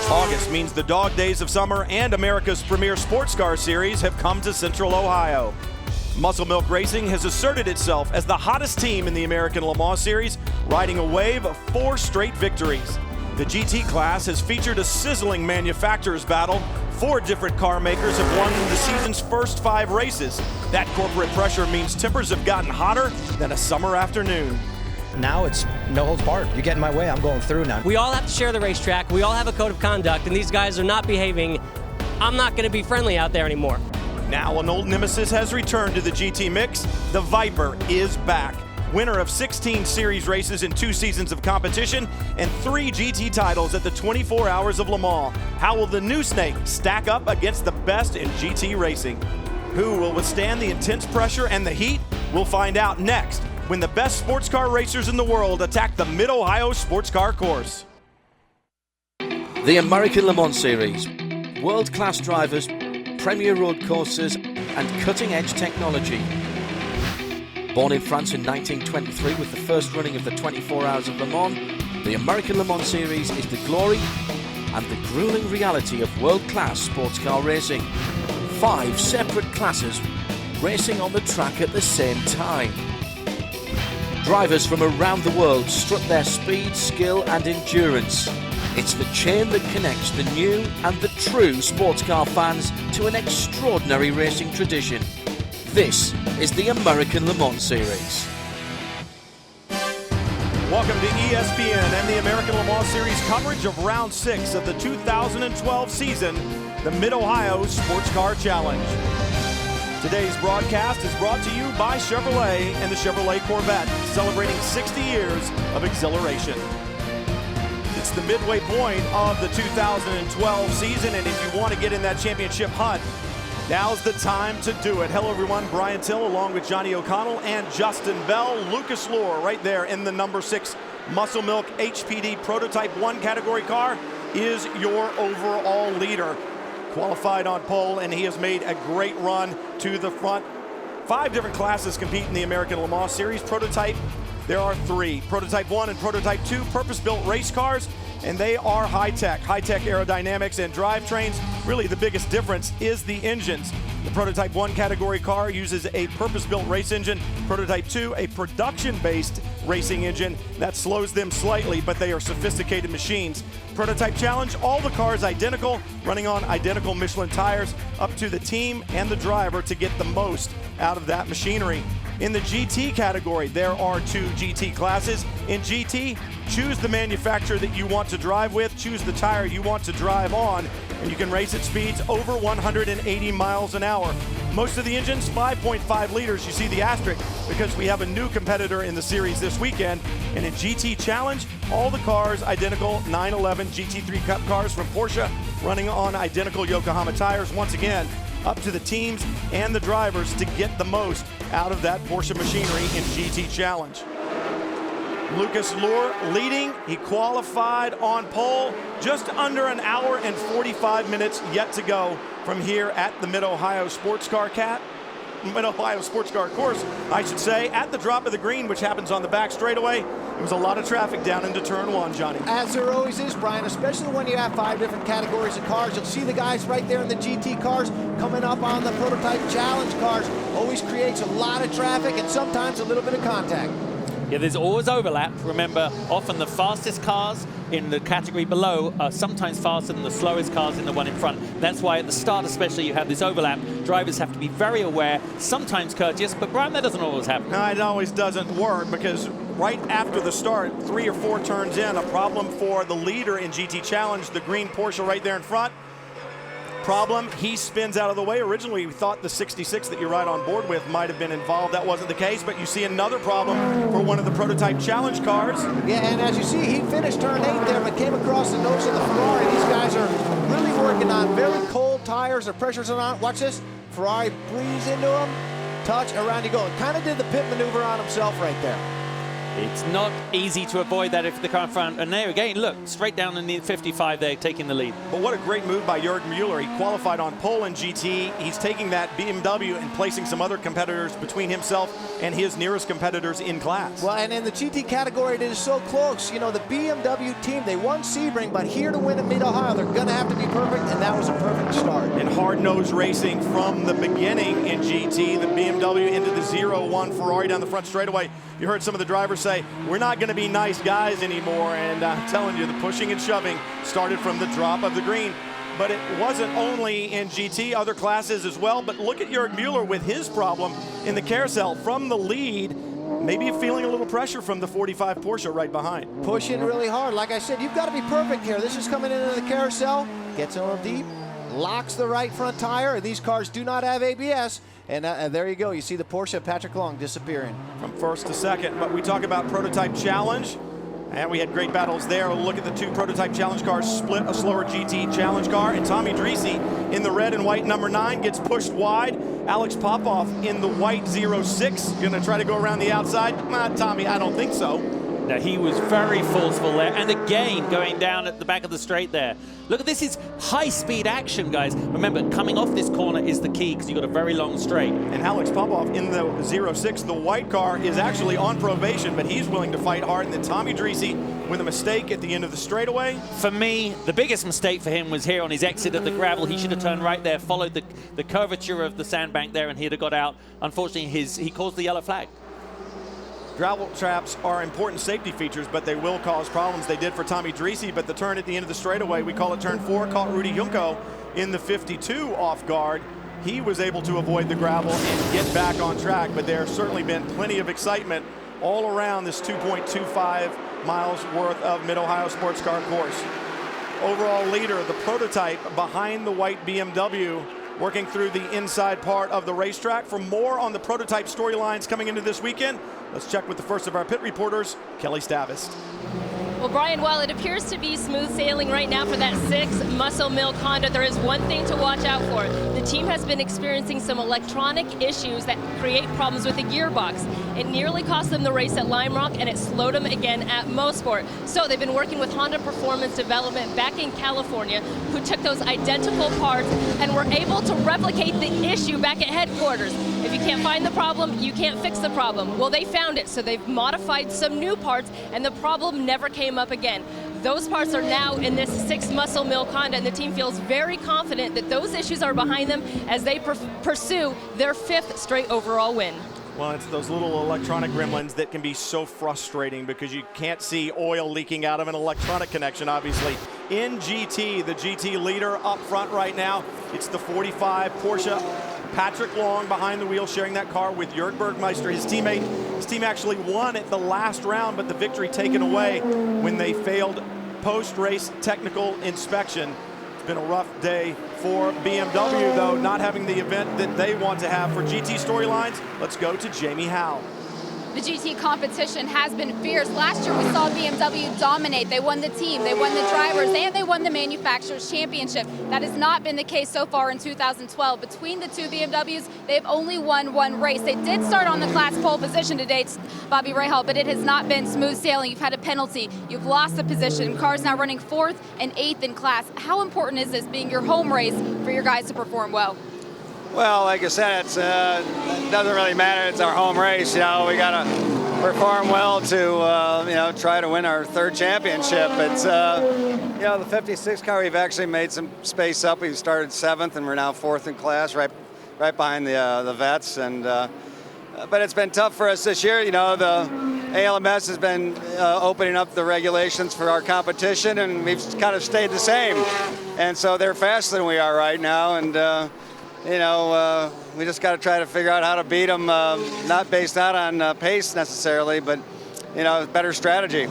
August means the dog days of summer and America's premier sports car series have come to Central Ohio. Muscle Milk Racing has asserted itself as the hottest team in the American Le Mans Series, riding a wave of 4 straight victories. The GT class has featured a sizzling manufacturer's battle. 4 different car makers have won the season's first 5 races. That corporate pressure means tempers have gotten hotter than a summer afternoon. Now it's no holds barred. You get in my way, I'm going through now. We all have to share the racetrack. We all have a code of conduct, and these guys are not behaving. I'm not going to be friendly out there anymore. Now an old nemesis has returned to the GT mix. The Viper is back. Winner of 16 series races in 2 seasons of competition and 3 GT titles at the 24 Hours of Le Mans. How will the new snake stack up against the best in GT racing? Who will withstand the intense pressure and the heat? We'll find out next, when the best sports car racers in the world attack the Mid-Ohio Sports Car Course. The American Le Mans Series. World-class drivers, premier road courses, and cutting-edge technology. Born in France in 1923 with the first running of the 24 Hours of Le Mans, the American Le Mans Series is the glory and the grueling reality of world-class sports car racing. 5 separate classes racing on the track at the same time. Drivers from around the world strut their speed, skill and endurance. It's the chain that connects the new and the true sports car fans to an extraordinary racing tradition. This is the American Le Mans Series. Welcome to ESPN and the American Le Mans Series coverage of Round 6 of the 2012 season, the Mid-Ohio Sports Car Challenge. Today's broadcast is brought to you by Chevrolet and the Chevrolet Corvette, celebrating 60 years of exhilaration. It's the midway point of the 2012 season, and if you want to get in that championship hunt, now's the time to do it. Hello everyone, Brian Till along with Johnny O'Connell and Justin Bell. Lucas Luhr right there in the number 6 Muscle Milk HPD Prototype 1 category car is your overall leader. Qualified on pole, and he has made a great run to the front. 5 different classes compete in the American Le Mans Series. Prototype, there are 3. Prototype 1 and Prototype 2, purpose-built race cars, and they are high-tech aerodynamics and drivetrains. Really, the biggest difference is the engines. The Prototype 1 category car uses a purpose-built race engine. Prototype 2, a production-based racing engine that slows them slightly, but they are sophisticated machines. Prototype Challenge, all the cars identical, running on identical Michelin tires, up to the team and the driver to get the most out of that machinery. In the GT category, there are 2 GT classes. In GT, choose the manufacturer that you want to drive with, choose the tire you want to drive on, and you can race at speeds over 180 miles an hour. Most of the engines, 5.5 liters. You see the asterisk because we have a new competitor in the series this weekend. And in GT Challenge, all the cars identical, 911 GT3 Cup cars from Porsche, running on identical Yokohama tires. Once again, up to the teams and the drivers to get the most out of that Porsche machinery in GT Challenge. Lucas Luhr leading. He qualified on pole. Just under an hour and 45 minutes yet to go from here at the Mid-Ohio Sports Car Course, I should say, at the drop of the green, which happens on the back straightaway. There was a lot of traffic down into turn 1, Johnny. As there always is, Brian, especially when you have 5 different categories of cars. You'll see the guys right there in the GT cars coming up on the Prototype Challenge cars. Always creates a lot of traffic and sometimes a little bit of contact. Yeah, there's always overlap. Remember, often the fastest cars in the category below are sometimes faster than the slowest cars in the one in front. That's why at the start especially you have this overlap. Drivers have to be very aware, sometimes courteous, but Brian, that doesn't always happen. No, it always doesn't work because right after the start, 3 or 4 turns in, a problem for the leader in GT Challenge, the green Porsche right there in front. Problem, he spins out of the way. Originally, we thought the 66 that you ride on board with might have been involved. That wasn't the case, but you see another problem for one of the Prototype Challenge cars. Yeah, and as you see, he finished turn 8 there, but came across the nose of the Ferrari. These guys are really working on very cold tires. Their pressures are on. Watch this. Ferrari breathes into him. Touch, around you go. Kind of did the pit maneuver on himself right there. It's not easy to avoid that if the car in front. And there again, look, straight down in the 55 there, taking the lead. But what a great move by Jörg Mueller. He qualified on pole in GT. He's taking that BMW and placing some other competitors between himself and his nearest competitors in class. Well, and in the GT category, it is so close. You know, the BMW team, they won Sebring, but here to win at Mid-Ohio, they're going to have to be perfect, and that was a perfect start. And hard-nosed racing from the beginning in GT. The BMW into the 0-1 Ferrari down the front straightaway. You heard some of the drivers say, we're not going to be nice guys anymore. And I'm telling you, the pushing and shoving started from the drop of the green. But it wasn't only in GT, other classes as well. But look at Jörg Mueller with his problem in the carousel from the lead. Maybe feeling a little pressure from the 45 Porsche right behind. Pushing really hard. Like I said, you've got to be perfect here. This is coming into the carousel, gets a little deep, locks the right front tire. These cars do not have ABS. And there you go. You see the Porsche Patrick Long disappearing. From first to second. But we talk about Prototype Challenge. And we had great battles there. Look at the two Prototype Challenge cars split a slower GT Challenge car. And Tommy Dreese in the red and white number 9 gets pushed wide. Alex Popov in the white 06. Going to try to go around the outside. Tommy, I don't think so. Now, he was very forceful there. And again, going down at the back of the straight there. Look at this, is high-speed action, guys. Remember, coming off this corner is the key because you've got a very long straight. And Alex Popov in the 06, the white car, is actually on probation, but he's willing to fight hard. And then Tommy Dreese with a mistake at the end of the straightaway. For me, the biggest mistake for him was here on his exit at the gravel. He should have turned right there, followed the curvature of the sandbank there, and he'd have got out. Unfortunately, he caused the yellow flag. Gravel traps are important safety features, but they will cause problems. They did for Tommy Dreese, but the turn at the end of the straightaway, we call it turn 4, caught Rudy Junko in the 52 off guard. He was able to avoid the gravel and get back on track, but there's certainly been plenty of excitement all around this 2.25 miles worth of Mid-Ohio Sports Car course. Overall leader, the prototype behind the white BMW, working through the inside part of the racetrack. For more on the prototype storylines coming into this weekend, let's check with the first of our pit reporters, Kelly Stavist. Well, Brian, while it appears to be smooth sailing right now for that 6 Muscle Milk Honda, there is one thing to watch out for. The team has been experiencing some electronic issues that create problems with the gearbox. It nearly cost them the race at Lime Rock, and it slowed them again at Mosport. So they've been working with Honda Performance Development back in California, who took those identical parts and were able to replicate the issue back at headquarters. If you can't find the problem, you can't fix the problem. Well, they found it, so they've modified some new parts, and the problem never came up again. Those parts are now in this 6 Muscle Milk Honda, and the team feels very confident that those issues are behind them as they pursue their 5th straight overall win. Well, it's those little electronic gremlins that can be so frustrating because you can't see oil leaking out of an electronic connection, obviously. In GT, the GT leader up front right now, it's the 45 Porsche. Patrick Long behind the wheel, sharing that car with Jörg Bergmeister, his teammate. His team actually won at the last round, but the victory taken away when they failed post-race technical inspection. It's been a rough day for BMW, though, not having the event that they want to have. For GT storylines, let's go to Jamie Howe. The GT competition has been fierce. Last year we saw BMW dominate. They won the team, they won the drivers, and they won the manufacturers championship. That has not been the case so far in 2012. Between the two BMWs, they've only won one race. They did start on the class pole position today, Bobby Rahal, but it has not been smooth sailing. You've had a penalty, you've lost the position. Cars now running 4th and 8th in class. How important is this being your home race for your guys to perform well? Well, like I said, it doesn't really matter. It's our home race. You know, we got to perform well to, try to win our 3rd championship. It's, the 56 car, we've actually made some space up. We started 7th, and we're now 4th in class, right behind the vets. And but it's been tough for us this year. You know, the ALMS has been opening up the regulations for our competition, and we've kind of stayed the same. And so they're faster than we are right now, and we just got to try to figure out how to beat them, not based out on pace necessarily, but, better strategy.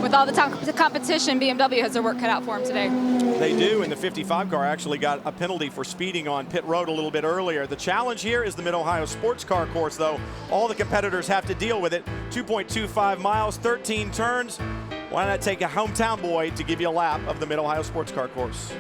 With all the competition, BMW has their work cut out for them today. They do, and the 55 car actually got a penalty for speeding on pit road a little bit earlier. The challenge here is the Mid-Ohio Sports Car course, though. All the competitors have to deal with it. 2.25 miles, 13 turns. Why not take a hometown boy to give you a lap of the Mid-Ohio Sports Car course?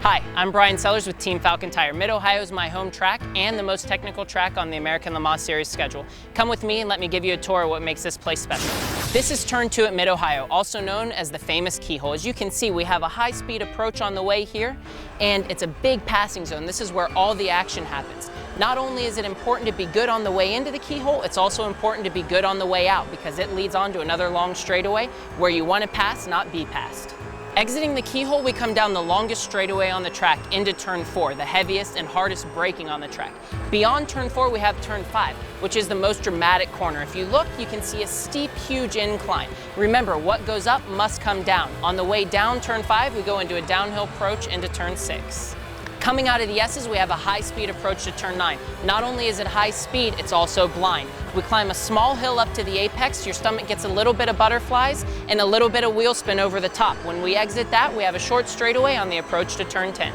Hi, I'm Brian Sellers with Team Falcon Tire. Mid-Ohio is my home track and the most technical track on the American Le Mans Series schedule. Come with me and let me give you a tour of what makes this place special. This is turn 2 at Mid-Ohio, also known as the famous keyhole. As you can see, we have a high-speed approach on the way here, and it's a big passing zone. This is where all the action happens. Not only is it important to be good on the way into the keyhole, it's also important to be good on the way out because it leads on to another long straightaway where you want to pass, not be passed. Exiting the keyhole, we come down the longest straightaway on the track into turn 4, the heaviest and hardest braking on the track. Beyond turn 4, we have turn 5, which is the most dramatic corner. If you look, you can see a steep, huge incline. Remember, what goes up must come down. On the way down turn 5, we go into a downhill approach into turn 6. Coming out of the S's, we have a high-speed approach to turn 9. Not only is it high speed, it's also blind. We climb a small hill up to the apex, your stomach gets a little bit of butterflies and a little bit of wheel spin over the top. When we exit that, we have a short straightaway on the approach to turn 10.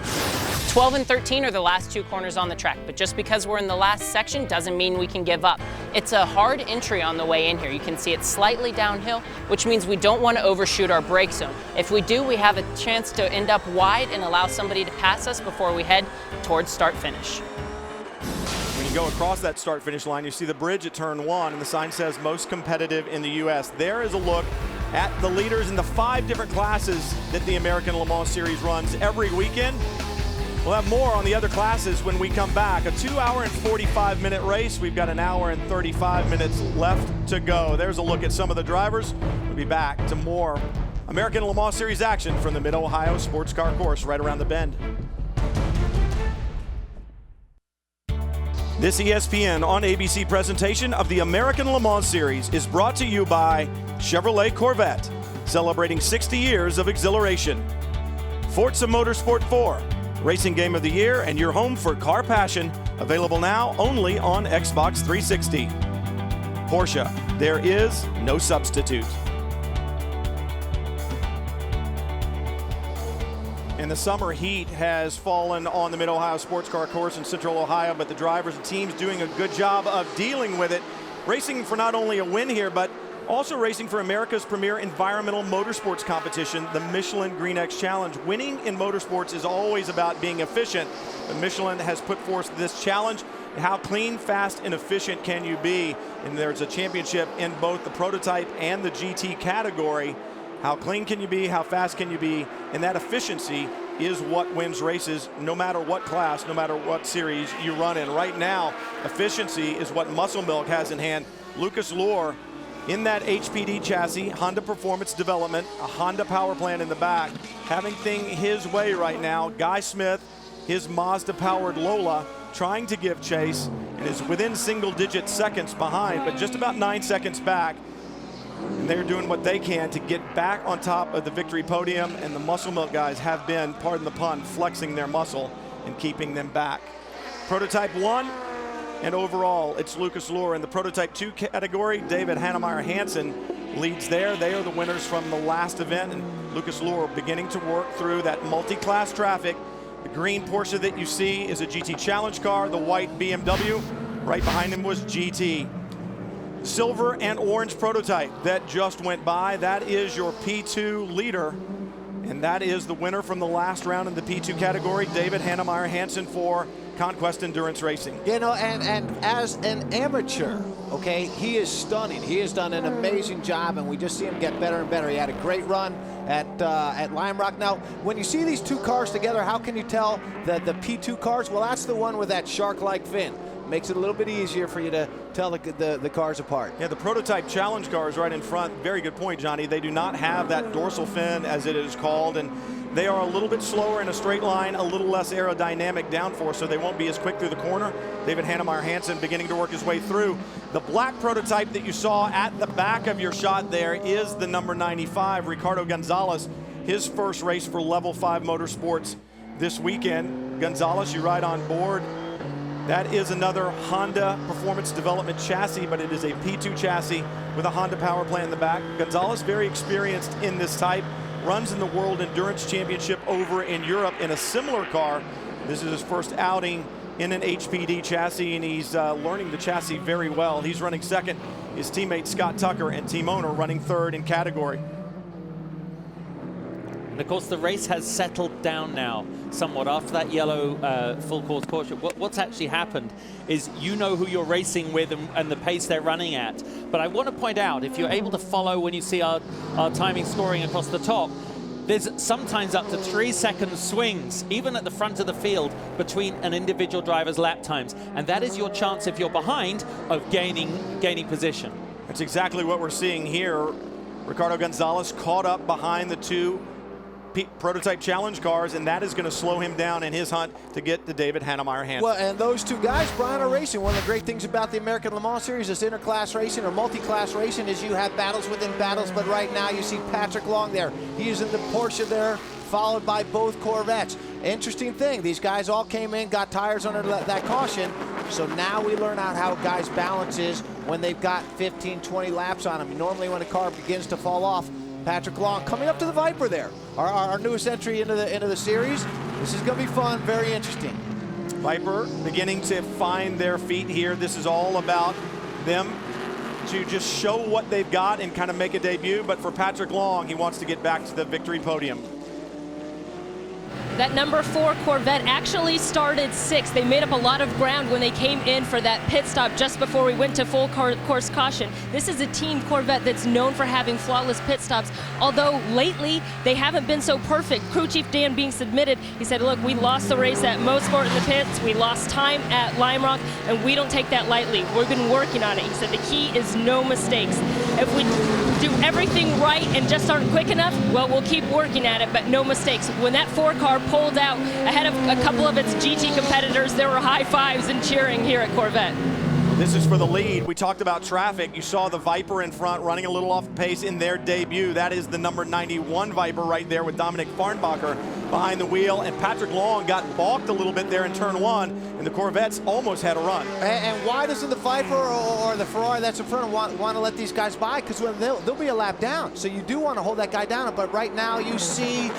12 and 13 are the last 2 corners on the track, but just because we're in the last section doesn't mean we can give up. It's a hard entry on the way in here. You can see it's slightly downhill, which means we don't want to overshoot our brake zone. If we do, we have a chance to end up wide and allow somebody to pass us before we head towards start-finish. When you go across that start-finish line, you see the bridge at turn 1, and the sign says most competitive in the U.S. There is a look at the leaders in the 5 different classes that the American Le Mans Series runs every weekend. We'll have more on the other classes when we come back. A 2-hour and 45-minute race. We've got an hour and 35 minutes left to go. There's a look at some of the drivers. We'll be back to more American Le Mans Series action from the Mid-Ohio Sports Car course right around the bend. This ESPN on ABC presentation of the American Le Mans Series is brought to you by Chevrolet Corvette, celebrating 60 years of exhilaration. Forza Motorsport 4. Racing Game of the Year and your home for car passion, available now only on Xbox 360. Porsche, there is no substitute. And the summer heat has fallen on the Mid-Ohio Sports Car course in Central Ohio, but the drivers and teams doing a good job of dealing with it. Racing for not only a win here, but also racing for America's premier environmental motorsports competition, the Michelin Green X Challenge. Winning in motorsports is always about being efficient, but Michelin has put forth this challenge. How clean, fast, and efficient can you be? And there's a championship in both the prototype and the GT category. How clean can you be? How fast can you be? And that efficiency is what wins races, no matter what class, no matter what series you run in. Right now, efficiency is what Muscle Milk has in hand. Lucas Luhr in that HPD chassis, Honda Performance Development, a Honda power plant in the back, having things his way right now. Guy Smith, his Mazda-powered Lola, trying to give chase and is within single-digit seconds behind, but just about 9 seconds back. And they're doing what they can to get back on top of the victory podium, and the Muscle Milk guys have been, pardon the pun, flexing their muscle and keeping them back. Prototype 1. And overall, it's Lucas Luhr. In the Prototype 2 category, David Hannemeyer Hansen leads there. They are the winners from the last event, and Lucas Luhr beginning to work through that multi-class traffic. The green Porsche that you see is a GT Challenge car. The white BMW, right behind him was GT. Silver and orange prototype that just went by. That is your P2 leader, and that is the winner from the last round in the P2 category, David Hannemeyer Hansen for Conquest Endurance Racing. You know, and as an amateur, okay, he is stunning. He has done an amazing job, and we just see him get better and better. He had a great run at Lime Rock. Now, when you see these two cars together, how can you tell the P2 cars? Well, that's the one with that shark-like fin. Makes it a little bit easier for you to tell the cars apart. Yeah, the Prototype Challenge car is right in front. Very good point, Johnny. They do not have that dorsal fin, as it is called, and they are a little bit slower in a straight line, a little less aerodynamic downforce, so they won't be as quick through the corner. David Hannemeyer Hansen beginning to work his way through. The black prototype that you saw at the back of your shot there is the number 95, Ricardo Gonzales, his first race for Level 5 Motorsports this weekend. Gonzales, you ride on board. That is another Honda Performance Development chassis, but it is a P2 chassis with a Honda power plant in the back. Gonzales, very experienced in this type, runs in the World Endurance Championship over in Europe in a similar car. This is his first outing in an HPD chassis, and he's learning the chassis very well. He's running second. His teammate Scott Tucker and team owner running third in category. And of course, the race has settled down now somewhat after that yellow full course caution. What's actually happened is you know who you're racing with and the pace they're running at. But I want to point out, if you're able to follow when you see our timing scoring across the top, there's sometimes up to 3-second swings, even at the front of the field, between an individual driver's lap times. And that is your chance, if you're behind, of gaining position. That's exactly what we're seeing here. Ricardo Gonzales caught up behind the two prototype challenge cars, and that is going to slow him down in his hunt to get to David Hannemeyer-Hansen. Well, and those two guys, Brian, are racing. One of the great things about the American Le Mans Series, this interclass racing or multi-class racing, is you have battles within battles, but right now you see Patrick Long there. He's in the Porsche there, followed by both Corvettes. Interesting thing, these guys all came in, got tires under that caution, so now we learn out how guys' balance is when they've got 15, 20 laps on them. Normally when a car begins to fall off, Patrick Long coming up to the Viper there. Our newest entry into the series. This is going to be fun, very interesting. Viper beginning to find their feet here. This is all about them to just show what they've got and kind of make a debut. But for Patrick Long, he wants to get back to the victory podium. That number 4 Corvette actually started 6th. They made up a lot of ground when they came in for that pit stop just before we went to full course caution. This is a team Corvette that's known for having flawless pit stops, although lately they haven't been so perfect. Crew Chief Dan being submitted, he said, look, we lost the race at Motorsport in the pits, we lost time at Lime Rock, and we don't take that lightly. We've been working on it. He said the key is no mistakes. If we do everything right and just aren't quick enough, well, we'll keep working at it, but no mistakes. When that 4 car pulled out ahead of a couple of its GT competitors, there were high fives and cheering here at Corvette. This is for the lead. We talked about traffic. You saw the Viper in front running a little off pace in their debut. That is the number 91 Viper right there with Dominic Farnbacher behind the wheel. And Patrick Long got balked a little bit there in turn 1, and the Corvettes almost had a run. And why doesn't the Viper or the Ferrari that's in front want to let these guys by? Because they'll be a lap down. So you do want to hold that guy down. But right now you see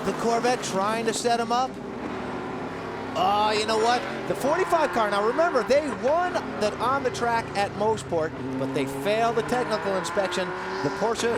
the Corvette trying to set him up. You know what? The 45 car, now remember, they won that on the track at Motorsport, but they failed the technical inspection. The Porsche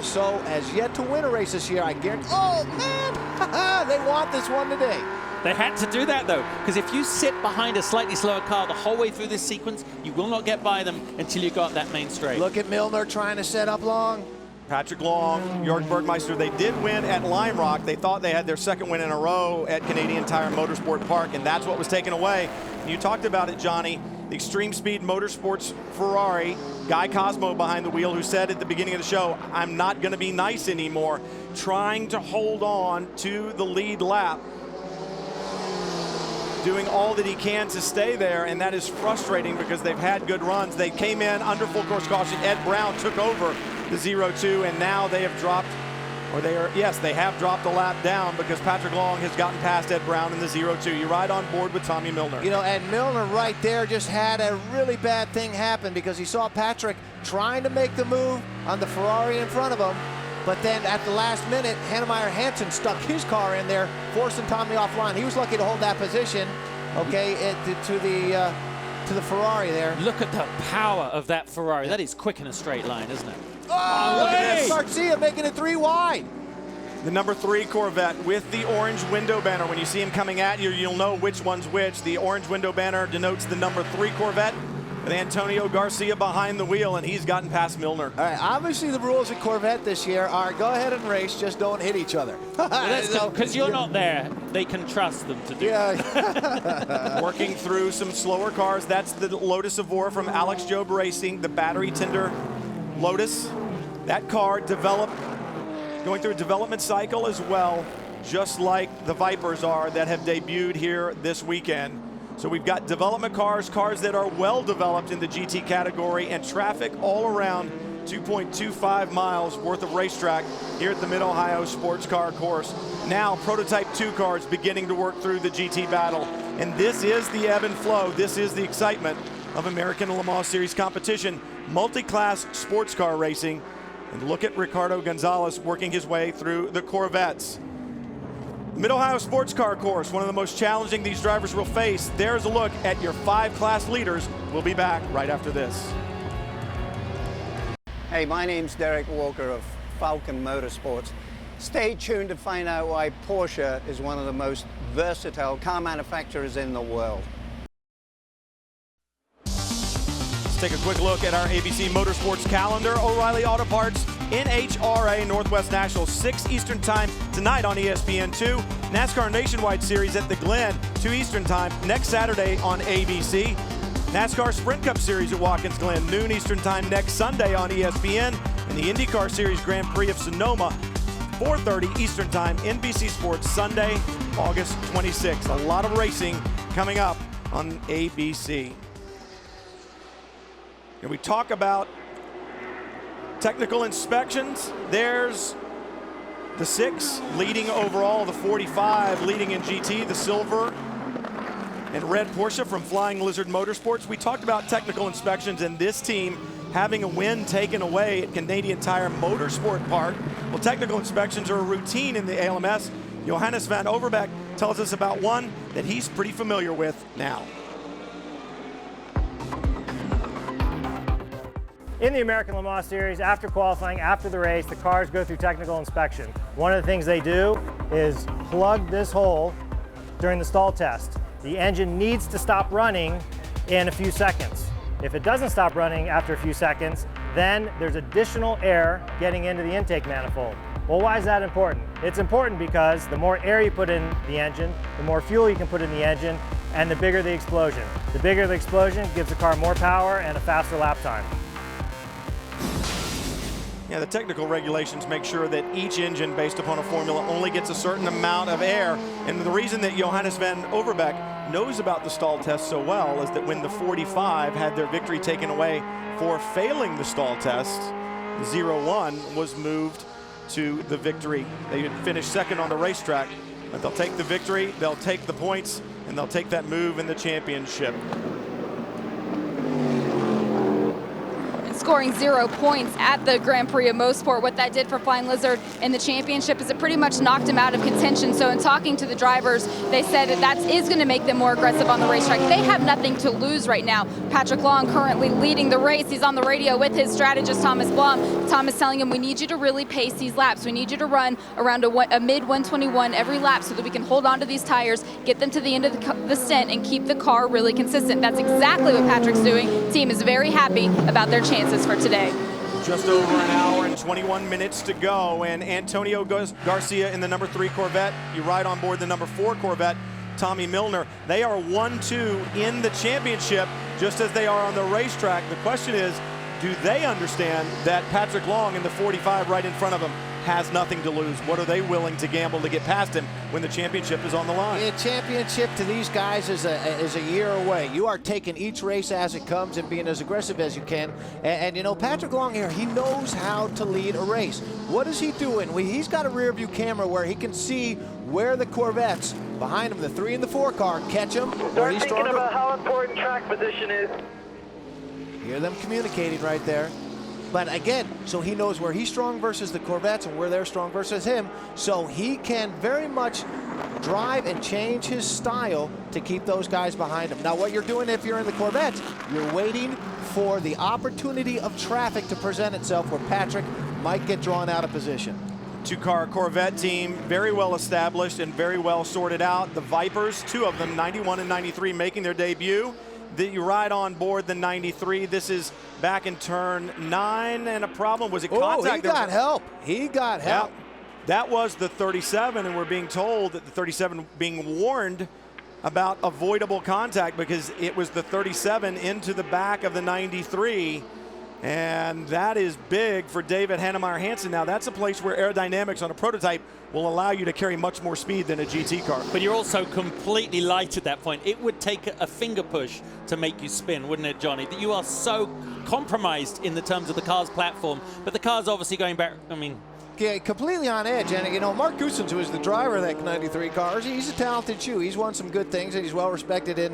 has yet to win a race this year, I guarantee. Oh, man! They want this one today. They had to do that, though, because if you sit behind a slightly slower car the whole way through this sequence, you will not get by them until you got that main straight. Look at Milner trying to set up Long. Patrick Long, Jörg Bergmeister, they did win at Lime Rock. They thought they had their second win in a row at Canadian Tire Motorsport Park, and that's what was taken away. And you talked about it, Johnny, the Extreme Speed Motorsports Ferrari, Guy Cosmo behind the wheel, who said at the beginning of the show, I'm not going to be nice anymore, trying to hold on to the lead lap, doing all that he can to stay there, and that is frustrating because they've had good runs. They came in under full course caution. Ed Brown took over the 0-2, and now they have dropped, they have dropped a lap down because Patrick Long has gotten past Ed Brown in the 0-2. You ride on board with Tommy Milner. You know, and Milner right there just had a really bad thing happen because he saw Patrick trying to make the move on the Ferrari in front of him, but then at the last minute, Hannemeyer-Hansen stuck his car in there, forcing Tommy offline. He was lucky to hold that position, okay, to the Ferrari there. Look at the power of that Ferrari. That is quick in a straight line, isn't it? Oh, look at this. Garcia making it 3 wide. The number 3 Corvette with the orange window banner. When you see him coming at you, you'll know which one's which. The orange window banner denotes the number 3 Corvette with Antonio Garcia behind the wheel, and he's gotten past Milner. All right, obviously the rules at Corvette this year are go ahead and race, just don't hit each other. Because you're not there, they can trust them to do it. Working through some slower cars. That's the Lotus Evora from Alex Job Racing, the battery tender Lotus. That car developed, going through a development cycle as well, just like the Vipers are that have debuted here this weekend. So we've got development cars that are well developed in the GT category, and traffic all around 2.25 miles worth of racetrack here at the Mid-Ohio Sports Car course. Now Prototype 2 cars beginning to work through the GT battle. And this is the ebb and flow. This is the excitement of American Le Mans Series competition, multi-class sports car racing. And look at Ricardo Gonzales working his way through the Corvettes. Mid-Ohio Sports Car course, one of the most challenging these drivers will face. There's a look at your 5 class leaders. We'll be back right after this. Hey, my name's Derek Walker of Falcon Motorsports. Stay tuned to find out why Porsche is one of the most versatile car manufacturers in the world. Let's take a quick look at our ABC Motorsports Calendar. O'Reilly Auto Parts NHRA Northwest National, 6 Eastern Time tonight on ESPN2. NASCAR Nationwide Series at the Glen, 2 Eastern Time next Saturday on ABC. NASCAR Sprint Cup Series at Watkins Glen, noon Eastern Time next Sunday on ESPN. And the IndyCar Series Grand Prix of Sonoma, 4:30 Eastern Time, NBC Sports, Sunday, August 26th. A lot of racing coming up on ABC. And we talk about technical inspections. There's the 6 leading overall, the 45 leading in GT, the silver and red Porsche from Flying Lizard Motorsports. We talked about technical inspections and this team having a win taken away at Canadian Tire Motorsport Park. Well, technical inspections are a routine in the ALMS. Johannes van Overbeek tells us about one that he's pretty familiar with now. In the American Le Mans Series, after qualifying, after the race, the cars go through technical inspection. One of the things they do is plug this hole during the stall test. The engine needs to stop running in a few seconds. If it doesn't stop running after a few seconds, then there's additional air getting into the intake manifold. Well, why is that important? It's important because the more air you put in the engine, the more fuel you can put in the engine, and the bigger the explosion. The bigger the explosion gives the car more power and a faster lap time. Yeah, the technical regulations make sure that each engine, based upon a formula, only gets a certain amount of air. And the reason that Johannes van Overbeek knows about the stall test so well is that when the 45 had their victory taken away for failing the stall test, 0-1 was moved to the victory. They had finished second on the racetrack, but they'll take the victory, they'll take the points, and they'll take that move in the championship. Scoring 0 points at the Grand Prix of Motorsport. What that did for Flying Lizard in the championship is it pretty much knocked him out of contention. So in talking to the drivers, they said that is going to make them more aggressive on the racetrack. They have nothing to lose right now. Patrick Long currently leading the race. He's on the radio with his strategist, Thomas Blum. Thomas telling him, we need you to really pace these laps. We need you to run around a mid 121 every lap so that we can hold on to these tires, get them to the end of the stint, and keep the car really consistent. That's exactly what Patrick's doing. Team is very happy about their chances for today. Just over an hour and 21 minutes to go, and Antonio Garcia in the number 3 Corvette. You ride on board the number 4 Corvette, Tommy Milner. They are 1-2 in the championship, just as they are on the racetrack. The question is, do they understand that Patrick Long in the 45 right in front of them has nothing to lose? What are they willing to gamble to get past him when the championship is on the line? The championship to these guys is a year away. You are taking each race as it comes and being as aggressive as you can. And you know, Patrick Long here, he knows how to lead a race. What is he doing? He's got a rear view camera where he can see where the Corvettes behind him, the 3 and the 4 car, catch him. Start thinking about how important track position is. Hear them communicating right there. But again, so he knows where he's strong versus the Corvettes and where they're strong versus him. So he can very much drive and change his style to keep those guys behind him. Now what you're doing if you're in the Corvettes, you're waiting for the opportunity of traffic to present itself where Patrick might get drawn out of position. 2-car Corvette team, very well established and very well sorted out. The Vipers, 2 of them, 91 and 93, making their debut. You ride on board the 93. This is back in turn 9, and a problem. Was it contact? Oh, he got help. He got help. Yeah, that was the 37, and we're being told that the 37 being warned about avoidable contact because it was the 37 into the back of the 93. And that is big for David Hannemeyer Hansen. Now, that's a place where aerodynamics on a prototype will allow you to carry much more speed than a GT car. But you're also completely light at that point. It would take a finger push to make you spin, wouldn't it, Johnny? That you are so compromised in the terms of the car's platform. But the car's obviously going back, I mean, Yeah, completely on edge. And, you know, Mark Goossens, who is the driver of that 93 car, he's a talented shoe. He's won some good things, and he's well respected in,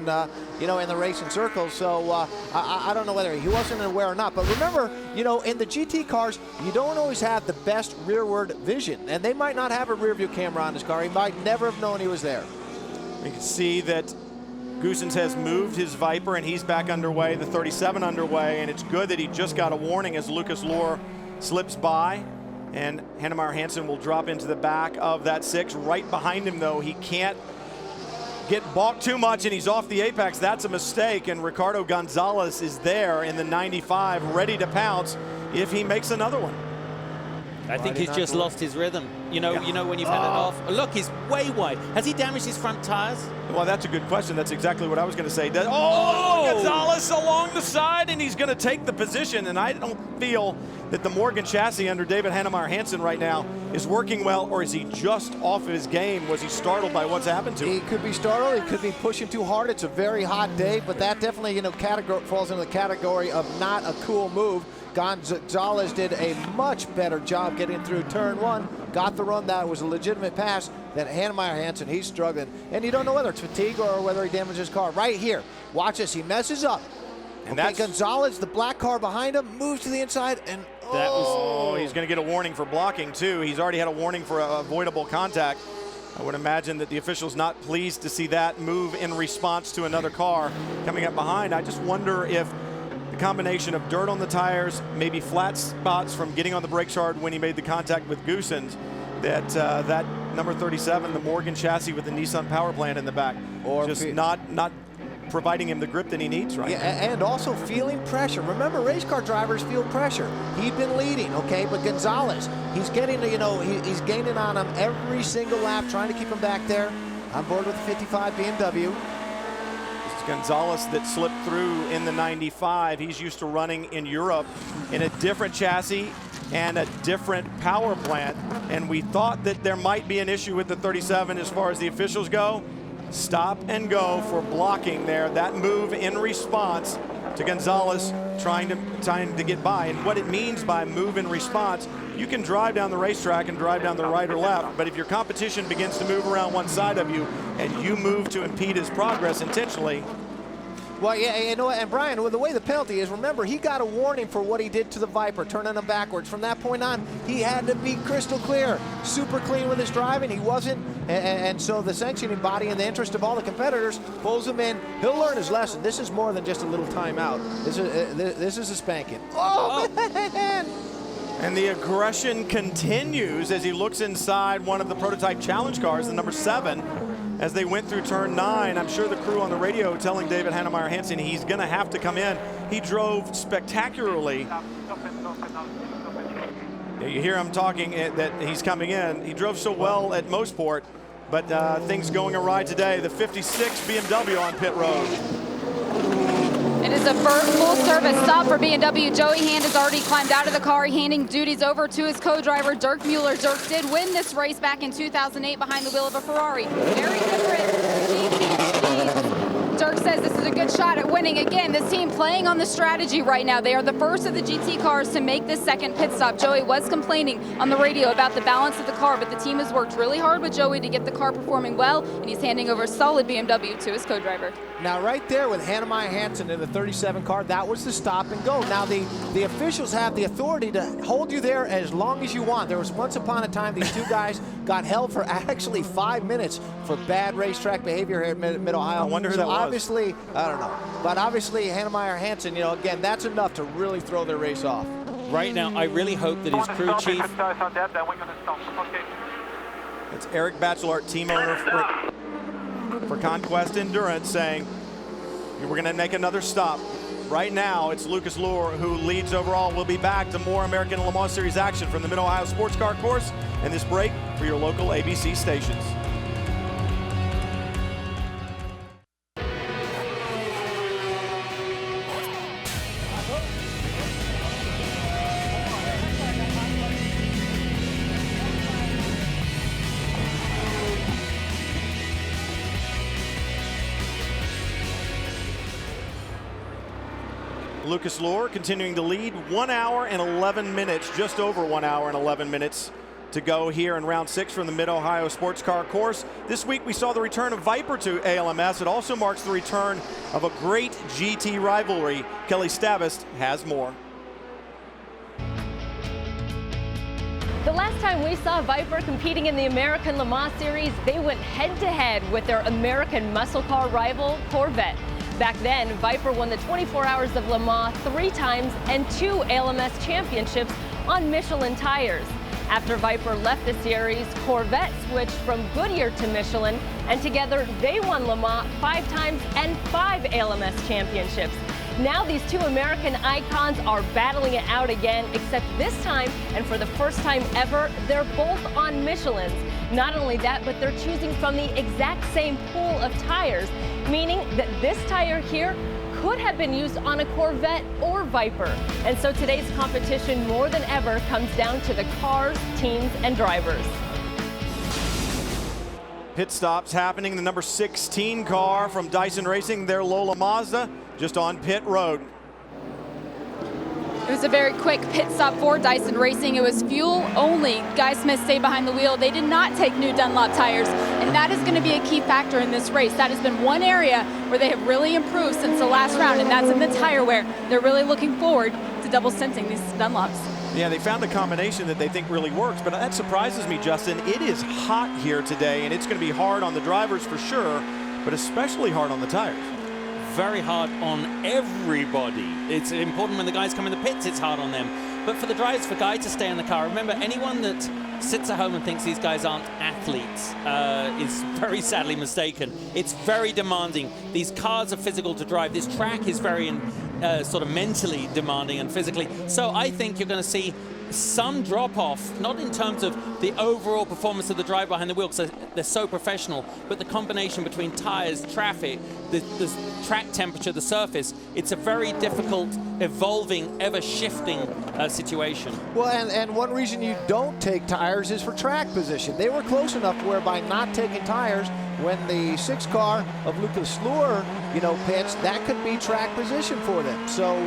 you know, in the racing circles. So I don't know whether he wasn't aware or not. But remember, you know, in the GT cars, you don't always have the best rearward vision. And they might not have a rear view camera on his car. He might never have known he was there. You can see that Goossens has moved his Viper, and he's back underway, the 37 underway. And it's good that he just got a warning as Lucas Lohr slips by. and Hanemeyer Hansen will drop into the back of that 6. Right behind him, though, he can't get balked too much, and he's off the apex. That's a mistake, and Ricardo Gonzales is there in the 95, ready to pounce if he makes another one. I think he's just lost his rhythm. You know when you've had it off. Look, he's way wide. Has he damaged his front tires? Well, that's a good question. That's exactly what I was going to say. Gonzales along the side, and he's going to take the position. And I don't feel that the Morgan chassis under David Hanemeyer Hansen right now is working well, or is he just off of his game? Was he startled by what's happened to him? He could be startled. He could be pushing too hard. It's a very hot day, but that definitely, falls into the category of not a cool move. Gonzales did a much better job getting through turn 1, got the run. That was a legitimate pass. Then Hanemeyer Hansen, he's struggling. And you don't know whether it's fatigue or whether he damaged his car. Right here, watch this, he messes up. And Gonzales, the black car behind him, moves to the inside, and he's going to get a warning for blocking too. He's already had a warning for avoidable contact. I would imagine that the official's not pleased to see that move in response to another car coming up behind. I just wonder if the combination of dirt on the tires, maybe flat spots from getting on the brakes hard when he made the contact with Goossens, that number 37, the Morgan chassis with the Nissan power plant in the back, or just not providing him the grip that he needs right now. And also feeling pressure. Remember, race car drivers feel pressure. He'd been leading, okay, but Gonzales, he's getting, he's gaining on him every single lap, trying to keep him back there. On board with the 55 BMW. Gonzales that slipped through in the 95. He's used to running in Europe in a different chassis and a different power plant. And we thought that there might be an issue with the 37 as far as the officials go. Stop and go for blocking there. That move in response to Gonzales trying to get by. And what it means by move in response, you can drive down the racetrack and drive down the right or left, but if your competition begins to move around one side of you and you move to impede his progress intentionally. Well, yeah, and Brian, with the way the penalty is, remember, he got a warning for what he did to the Viper, turning him backwards. From that point on, he had to be crystal clear, super clean with his driving. He wasn't, and so the sanctioning body, in the interest of all the competitors, pulls him in. He'll learn his lesson. This is more than just a little timeout. This is a spanking. Oh, man! And the aggression continues as he looks inside one of the prototype challenge cars, the number 7, as they went through turn 9. I'm sure the crew on the radio telling David Hanemeyer Hansen he's going to have to come in. He drove spectacularly. You hear him talking that he's coming in. He drove so well at Mosport, but things going awry today. The 56 BMW on pit road. It is a full-service stop for BMW. Joey Hand has already climbed out of the car, handing duties over to his co-driver, Dirk Mueller. Dirk did win this race back in 2008 behind the wheel of a Ferrari. Very different. Dirk says this is a good shot at winning. Again, this team playing on the strategy right now. They are the first of the GT cars to make this second pit stop. Joey was complaining on the radio about the balance of the car, but the team has worked really hard with Joey to get the car performing well, and he's handing over a solid BMW to his co-driver. Now, right there with Hanemeyer Hansen in the 37 car, that was the stop and go. Now, the officials have the authority to hold you there as long as you want. There was once upon a time these two guys got held for actually 5 minutes for bad racetrack behavior here at Mid-Ohio. I wonder who that was. Obviously, I don't know. But obviously, Hanemeyer Hansen, again, that's enough to really throw their race off. Right now, I really hope that his crew chief... It's Eric Bachelart, team owner for Conquest Endurance, saying we're going to make another stop. Right now, it's Lucas Luhr who leads overall. We'll be back to more American Le Mans Series action from the Mid-Ohio Sports Car course and this break for your local ABC stations. Lucas Luhr continuing to lead, 1 hour and 11 minutes, just over 1 hour and 11 minutes to go here in round 6 from the Mid-Ohio Sports Car course. This week we saw the return of Viper to ALMS. It also marks the return of a great GT rivalry. Kelly Stavist has more. The last time we saw Viper competing in the American Le Mans Series, they went head-to-head with their American muscle car rival, Corvette. Back then, Viper won the 24 Hours of Le Mans 3 times and 2 ALMS championships on Michelin tires. After Viper left the series, Corvette switched from Goodyear to Michelin, and together they won Le Mans 5 times and 5 ALMS championships. Now these two American icons are battling it out again, except this time, and for the first time ever, they're both on Michelins. Not only that, but they're choosing from the exact same pool of tires, meaning that this tire here could have been used on a Corvette or Viper. And so today's competition more than ever comes down to the cars, teams, and drivers. Pit stops happening. The number 16 car from Dyson Racing, their Lola Mazda, just on pit road. It was a very quick pit stop for Dyson Racing. It was fuel only. Guy Smith stayed behind the wheel. They did not take new Dunlop tires, and that is going to be a key factor in this race. That has been one area where they have really improved since the last round, and that's in the tire wear. They're really looking forward to double stinting these Dunlops. Yeah, they found a combination that they think really works, but that surprises me, Justin. It is hot here today, and it's going to be hard on the drivers for sure, but especially hard on the tires. Very hard on everybody. It's important when the guys come in the pits, it's hard on them. But for the drivers, for Guy to stay in the car, remember, anyone that sits at home and thinks these guys aren't athletes is very sadly mistaken. It's very demanding. These cars are physical to drive. This track is very sort of mentally demanding and physically. So I think you're going to see some drop-off, not in terms of the overall performance of the driver behind the wheel, because they're so professional, but the combination between tires, traffic, the track temperature, the surface, it's a very difficult, evolving, ever-shifting situation. Well, and one reason you don't take tires is for track position. They were close enough where by not taking tires, when the 6 car of Lucas Luhr, pits, that could be track position for them. So,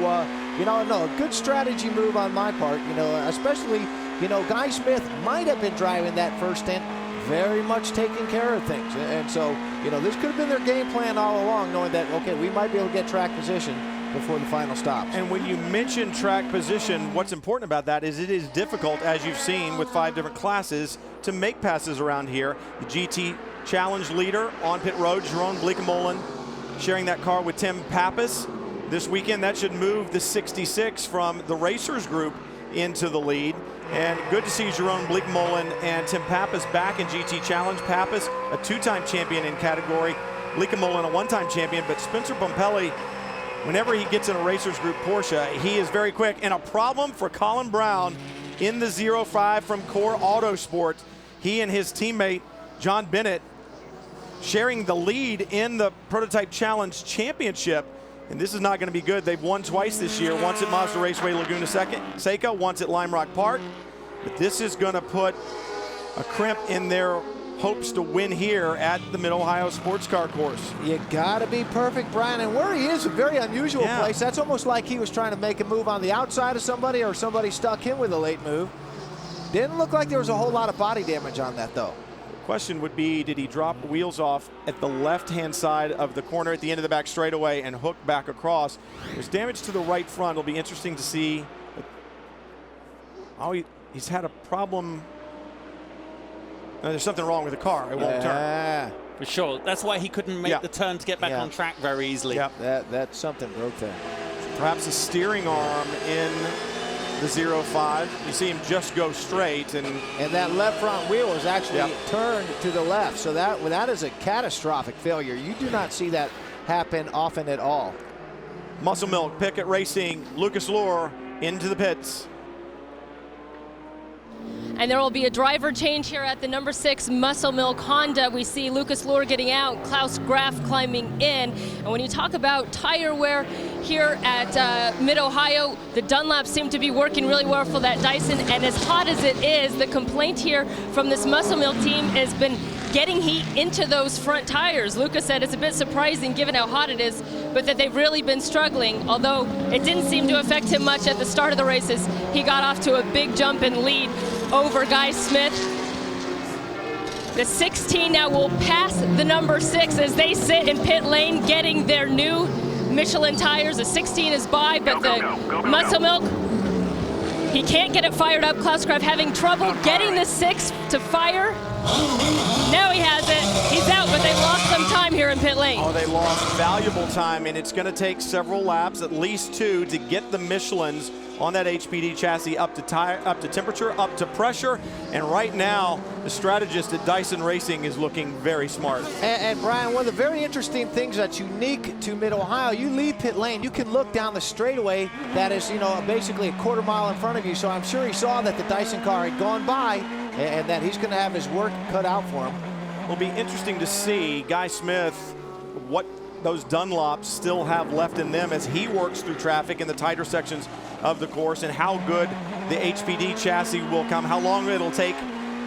no, a good strategy move on my part, especially, Guy Smith might have been driving that first stint, very much taking care of things. And so, this could have been their game plan all along, knowing that, okay, we might be able to get track position before the final stops. And when you mention track position, what's important about that is it is difficult, as you've seen with 5 different classes, to make passes around here. The GT Challenge leader on pit road, Jeroen Bleekemolen, sharing that car with Tim Pappas. This weekend, that should move the 66 from the Racers group into the lead. And good to see Jeroen Bleekemolen and Tim Pappas back in GT Challenge. Pappas, a 2-time champion in category. Bleekemolen, a 1-time champion. But Spencer Pumpelly, whenever he gets in a Racers group Porsche, he is very quick. And a problem for Colin Brown in the 05 from Core Autosport. He and his teammate, John Bennett, sharing the lead in the Prototype Challenge Championship. And this is not going to be good. They've won twice this year, once at Mazda Raceway Laguna Seca, once at Lime Rock Park. But this is going to put a crimp in their hopes to win here at the Mid-Ohio Sports Car course. You got to be perfect, Brian. And where he is, a very unusual place. That's almost like he was trying to make a move on the outside of somebody, or somebody stuck him with a late move. Didn't look like there was a whole lot of body damage on that, though. Question would be, did he drop wheels off at the left-hand side of the corner at the end of the back straightaway and hook back across? There's damage to the right front. It'll be interesting to see. Oh, he's had a problem. No, there's something wrong with the car. It won't turn. For sure. That's why he couldn't make the turn to get back on track very easily. Yep. That's something broke there. Perhaps a steering arm in the 05. You see him just go straight, and that left front wheel is actually turned to the left. So that is a catastrophic failure. You do not see that happen often at all. Muscle Milk, Pickett Racing, Lucas Luhr into the pits. And there will be a driver change here at the number 6 Muscle Milk Honda. We see Lucas Luhr getting out, Klaus Graf climbing in. And when you talk about tire wear here at Mid-Ohio, the Dunlops seem to be working really well for that Dyson. And as hot as it is, the complaint here from this Muscle Milk team has been getting heat into those front tires. Lucas said it's a bit surprising given how hot it is, but that they've really been struggling. Although it didn't seem to affect him much at the start of the races. He got off to a big jump and lead over Guy Smith. The 16 now will pass the number 6 as they sit in pit lane getting their new Michelin tires. The 16 is by, but the Muscle Milk, he can't get it fired up. Klaus Graf having trouble getting the 6 to fire. Now he has it. He's out, but they lost some time here in pit lane. lane. Oh, they lost valuable time, and it's going to take several laps, at least 2, to get the Michelins on that HPD chassis up to temperature, up to pressure. And right now, the strategist at Dyson Racing is looking very smart. And Brian, one of the very interesting things that's unique to Mid-Ohio, you leave pit lane, you can look down the straightaway that is, basically a quarter mile in front of you. So I'm sure he saw that the Dyson car had gone by and that he's going to have his work cut out for him. It'll be interesting to see Guy Smith, what those Dunlops still have left in them as he works through traffic in the tighter sections of the course, and how good the HPD chassis will come, how long it'll take.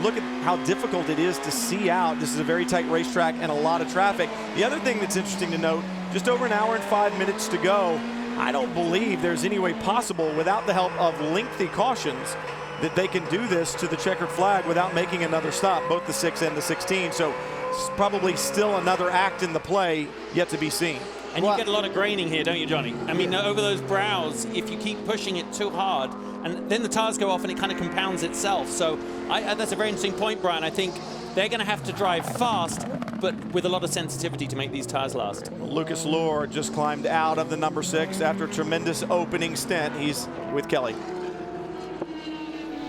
Look at how difficult it is to see out. This is a very tight racetrack and a lot of traffic. The other thing that's interesting to note, just over an hour and 5 minutes to go. I don't believe there's any way possible without the help of lengthy cautions that they can do this to the checkered flag without making another stop, both the 6 and the 16. So it's probably still another act in the play yet to be seen. And you get a lot of graining here, don't you, Johnny? I mean, over those brows, if you keep pushing it too hard, and then the tires go off and it kind of compounds itself. So that's a very interesting point, Brian. I think they're going to have to drive fast, but with a lot of sensitivity to make these tires last. Lucas Luhr just climbed out of the number 6 after a tremendous opening stint. He's with Kelly.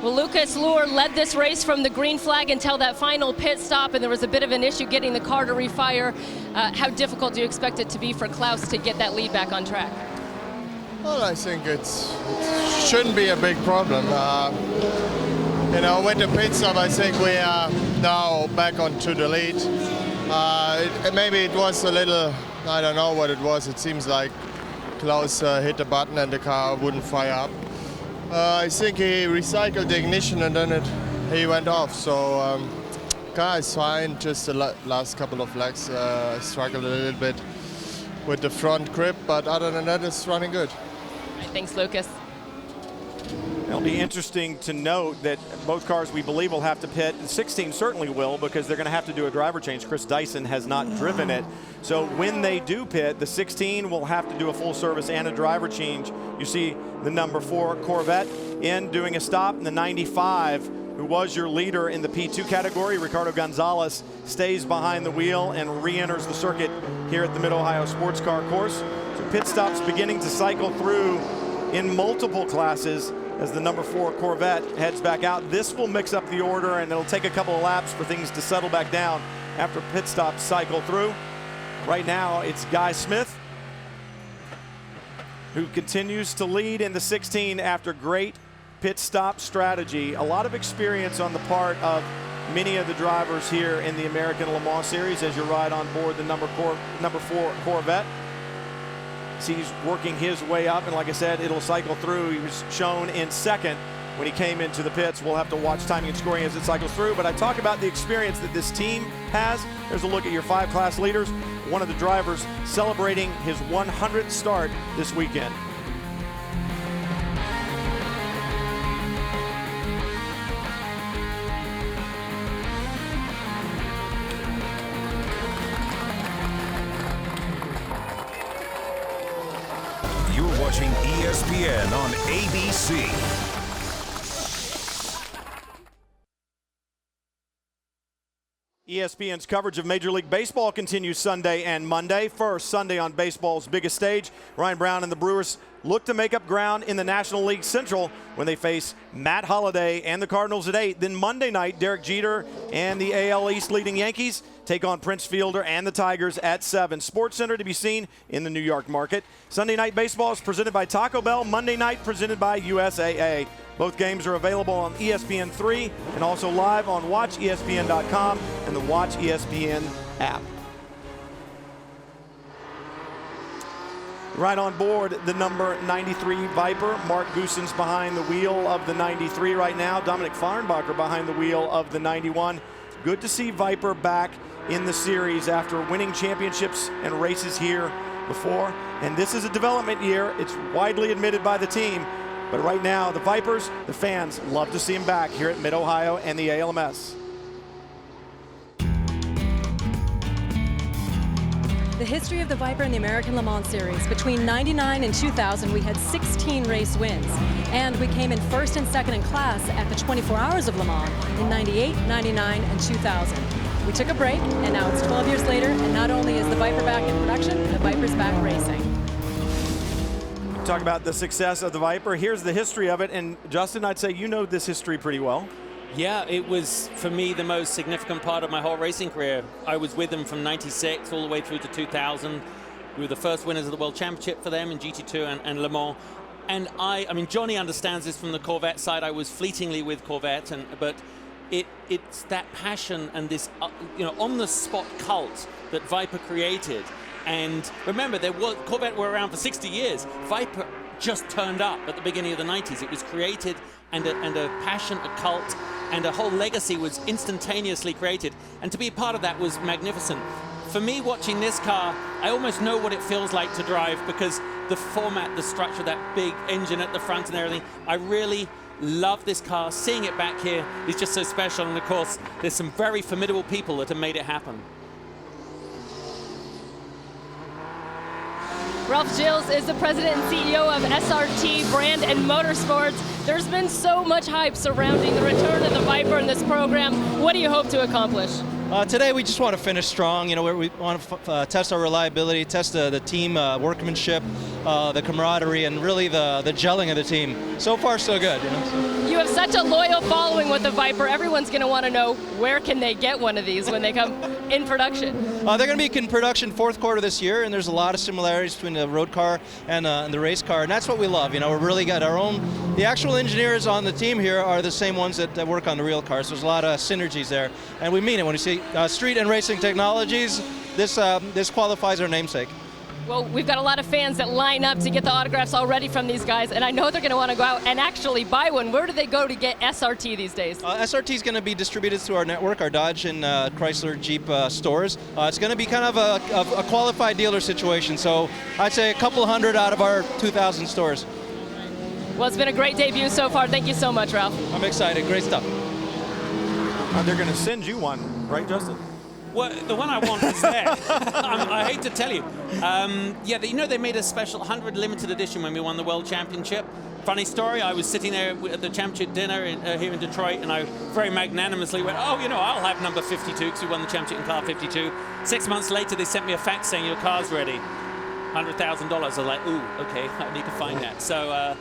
Well, Lucas Luhr led this race from the green flag until that final pit stop, and there was a bit of an issue getting the car to refire. How difficult do you expect it to be for Klaus to get that lead back on track? Well, I think it shouldn't be a big problem. With the pit stop, I think we are now back onto the lead. Maybe it was a little, I don't know what it was. It seems like Klaus hit the button and the car wouldn't fire up. I think he recycled the ignition and then he went off. So car is fine. Just the last couple of legs struggled a little bit with the front grip, but other than that, it's running good. Thanks, Lucas. It'll be interesting to note that both cars, we believe, will have to pit. The 16 certainly will, because they're going to have to do a driver change. Chris Dyson has not driven it. So when they do pit, the 16 will have to do a full service and a driver change. You see the number 4 Corvette in doing a stop, and the 95, who was your leader in the P2 category, Ricardo Gonzales, stays behind the wheel and re-enters the circuit here at the Mid-Ohio Sports Car course. So pit stops beginning to cycle through in multiple classes as the number 4 Corvette heads back out. This will mix up the order, and it'll take a couple of laps for things to settle back down after pit stops cycle through. Right now, it's Guy Smith, who continues to lead in the 16 after great pit stop strategy. A lot of experience on the part of many of the drivers here in the American Le Mans Series as you ride on board the number 4 Corvette. He's working his way up, and like I said, it'll cycle through. He was shown in second when he came into the pits. We'll have to watch timing and scoring as it cycles through, but I talk about the experience that this team has. There's a look at your 5 class leaders. One of the drivers celebrating his 100th start this weekend. Watching ESPN on ABC. ESPN's coverage of Major League Baseball continues Sunday and Monday. First, Sunday on baseball's biggest stage, Ryan Brown and the Brewers look to make up ground in the National League Central when they face Matt Holliday and the Cardinals at 8. Then Monday night, Derek Jeter and the AL East leading Yankees take on Prince Fielder and the Tigers at 7. Sports Center to be seen in the New York market. Sunday night baseball is presented by Taco Bell. Monday night presented by USAA. Both games are available on ESPN3 and also live on WatchESPN.com and the Watch ESPN app. Right on board the number 93 Viper. Mark Goossens behind the wheel of the 93 right now. Dominic Fahrenbacher behind the wheel of the 91. Good to see Viper back in the series after winning championships and races here before. And this is a development year. It's widely admitted by the team. But right now, the Vipers, the fans love to see him back here at Mid-Ohio and the ALMS. The history of the Viper in the American Le Mans Series. Between 99 and 2000, we had 16 race wins. And we came in first and second in class at the 24 Hours of Le Mans in 98, 99, and 2000. We took a break, and now it's 12 years later, and not only is the Viper back in production, the Viper's back racing. Talk about the success of the Viper. Here's the history of it. And Justin, I'd say you know this history pretty well. Yeah, it was, for me, the most significant part of my whole racing career. I was with them from 96 all the way through to 2000. We were the first winners of the World Championship for them in GT2 and Le Mans. And I mean, Johnny understands this from the Corvette side. I was fleetingly with Corvette, but it's that passion and this, on-the-spot cult that Viper created. And remember, Corvette were around for 60 years. Viper just turned up at the beginning of the 90s. It was created, and a passion, a cult, and a whole legacy was instantaneously created. And to be part of that was magnificent. For me, watching this car, I almost know what it feels like to drive, because the format, the structure, that big engine at the front and everything, I really love this car. Seeing it back here is just so special. And of course, there's some very formidable people that have made it happen. Ralph Gilles is the president and CEO of SRT Brand and Motorsports. There's been so much hype surrounding the return of the Viper in this program. What do you hope to accomplish? Today we just want to finish strong. We want to test our reliability, test the team workmanship, the camaraderie, and really the gelling of the team. So far, so good. You have such a loyal following with the Viper. Everyone's going to want to know, where can they get one of these when they come in production? They're going to be in production fourth quarter this year, and there's a lot of similarities between the road car and the race car, and that's what we love. We're really got our own. The actual engineers on the team here are the same ones that work on the real cars. So there's a lot of synergies there, and we mean it when we see street and racing technologies. This qualifies our namesake. Well, we've got a lot of fans that line up to get the autographs already from these guys, and I know they're going to want to go out and actually buy one. Where do they go to get SRT these days? SRT is going to be distributed through our network, our Dodge and Chrysler Jeep stores. It's going to be kind of a qualified dealer situation, so I'd say a couple hundred out of our 2,000 stores. Well, it's been a great debut so far. Thank you so much, Ralph. I'm excited. Great stuff. They're going to send you one, right, Justin? Well, the one I want is there. I hate to tell you. They made a special 100 limited edition when we won the World Championship. Funny story, I was sitting there at the championship dinner here in Detroit, and I very magnanimously went, I'll have number 52, because we won the championship in car 52. 6 months later, they sent me a fax saying, your car's ready. $100,000. I was like, ooh, okay, I need to find that. So,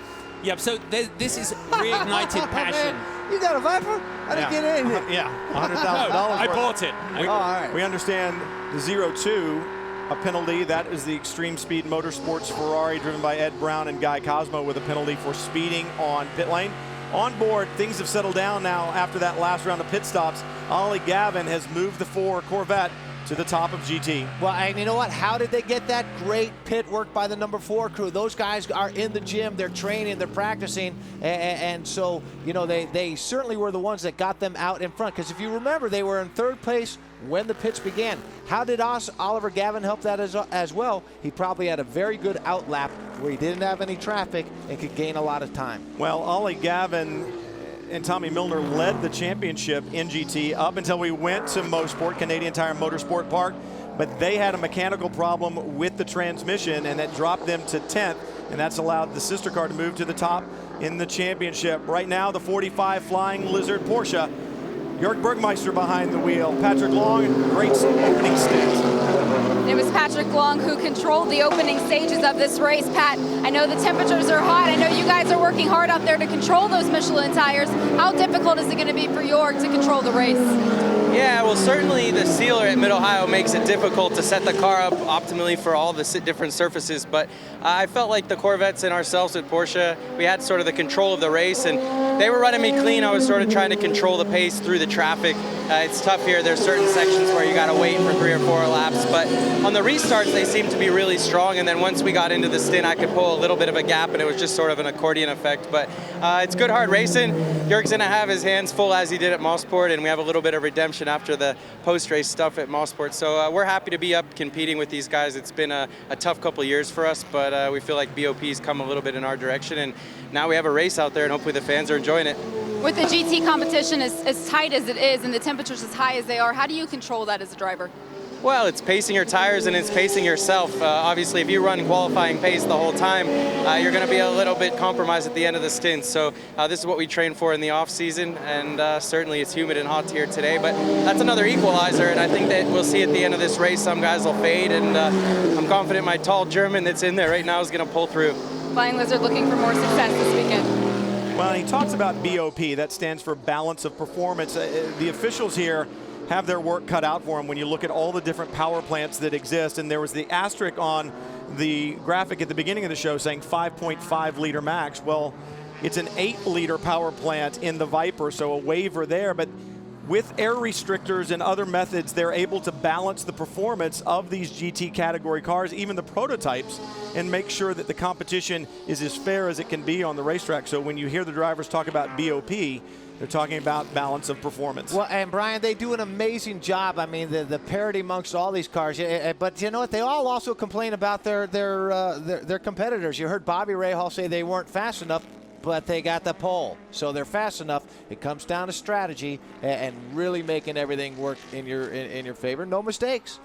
so this is reignited passion. You got a Viper? I didn't get in here. Yeah, $100,000. I bought it. All right. We understand the 0-2, a penalty. That is the Extreme Speed Motorsports Ferrari driven by Ed Brown and Guy Cosmo with a penalty for speeding on pit lane. On board, things have settled down now after that last round of pit stops. Ollie Gavin has moved the 4 Corvette to the top of GT. Well, and you know what? How did they get that great pit work by the number 4 crew? Those guys are in the gym, they're training, they're practicing, and so, they certainly were the ones that got them out in front. Because if you remember, they were in 3rd place when the pits began. How did Oliver Gavin help that as well? He probably had a very good outlap where he didn't have any traffic and could gain a lot of time. Well, Ollie Gavin and Tommy Milner led the championship in GT up until we went to Mosport, Canadian Tire Motorsport Park, but they had a mechanical problem with the transmission, and that dropped them to 10th, and that's allowed the sister car to move to the top in the championship. Right now, the 45 Flying Lizard Porsche. Jörg Bergmeister behind the wheel. Patrick Long, great opening stint. It was Patrick Long who controlled the opening stages of this race. Pat, I know the temperatures are hot. I know you guys are working hard out there to control those Michelin tires. How difficult is it going to be for Jörg to control the race? Yeah, well, certainly the sealer at Mid-Ohio makes it difficult to set the car up optimally for all the different surfaces, but I felt like the Corvettes and ourselves at Porsche, we had sort of the control of the race, and they were running me clean. I was sort of trying to control the pace through the traffic. It's tough here. There's certain sections where you got to wait for 3 or 4 laps, but on the restarts, they seemed to be really strong, and then once we got into the stint, I could pull a little bit of a gap, and it was just sort of an accordion effect, but it's good hard racing. Jörg's going to have his hands full as he did at Mosport, and we have a little bit of redemption after the post-race stuff at Mosport, so we're happy to be up competing with these guys. It's been a tough couple of years for us, but we feel like BOP's come a little bit in our direction, and now we have a race out there, and hopefully the fans are enjoying it. With the GT competition as tight as it is and the temperatures as high as they are, how do you control that as a driver? Well, it's pacing your tires and it's pacing yourself. Obviously, if you run qualifying pace the whole time, you're going to be a little bit compromised at the end of the stint. So this is what we train for in the off season, and certainly it's humid and hot here today, but that's another equalizer, and I think that we'll see at the end of this race some guys will fade, and I'm confident my tall German that's in there right now is going to pull through. Flying Lizard looking for more success this weekend. Well, he talks about BOP, that stands for balance of performance. The officials here have their work cut out for them when you look at all the different power plants that exist. And there was the asterisk on the graphic at the beginning of the show saying 5.5 liter max. Well, it's an 8 liter power plant in the Viper, so a waiver there. But with air restrictors and other methods, they're able to balance the performance of these GT category cars, even the prototypes, and make sure that the competition is as fair as it can be on the racetrack. So when you hear the drivers talk about BOP, they're talking about balance of performance. Well, and Brian, they do an amazing job. I mean, the parity amongst all these cars. But you know what? They all also complain about their competitors. You heard Bobby Rahal say they weren't fast enough, but they got the pole, so they're fast enough. It comes down to strategy and really making everything work in your favor. No mistakes.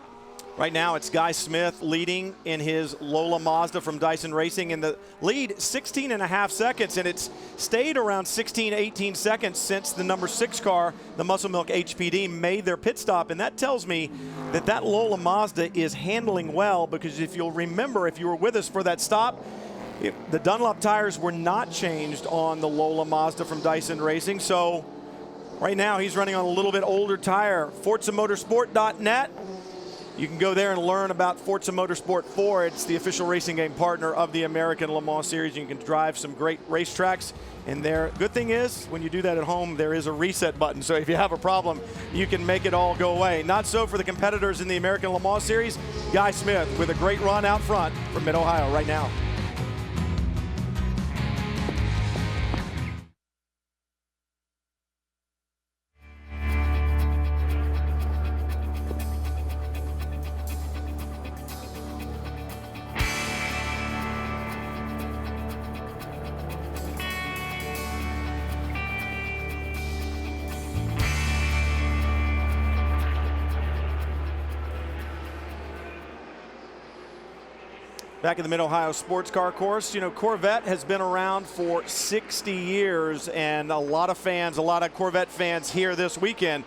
Right now, it's Guy Smith leading in his Lola Mazda from Dyson Racing. In the lead, 16.5 seconds, and it's stayed around 16, 18 seconds since the number 6 car, the Muscle Milk HPD, made their pit stop. And that tells me that Lola Mazda is handling well, because if you'll remember, if you were with us for that stop, the Dunlop tires were not changed on the Lola Mazda from Dyson Racing. So right now, he's running on a little bit older tire. ForzaMotorsport.net. You can go there and learn about Forza Motorsport 4. It's the official racing game partner of the American Le Mans Series. You can drive some great racetracks. And there, good thing is, when you do that at home, there is a reset button. So if you have a problem, you can make it all go away. Not so for the competitors in the American Le Mans Series. Guy Smith with a great run out front from Mid-Ohio right now. Back in the Mid-Ohio Sports Car course, you know, Corvette has been around for 60 years, and a lot of fans, a lot of Corvette fans here this weekend.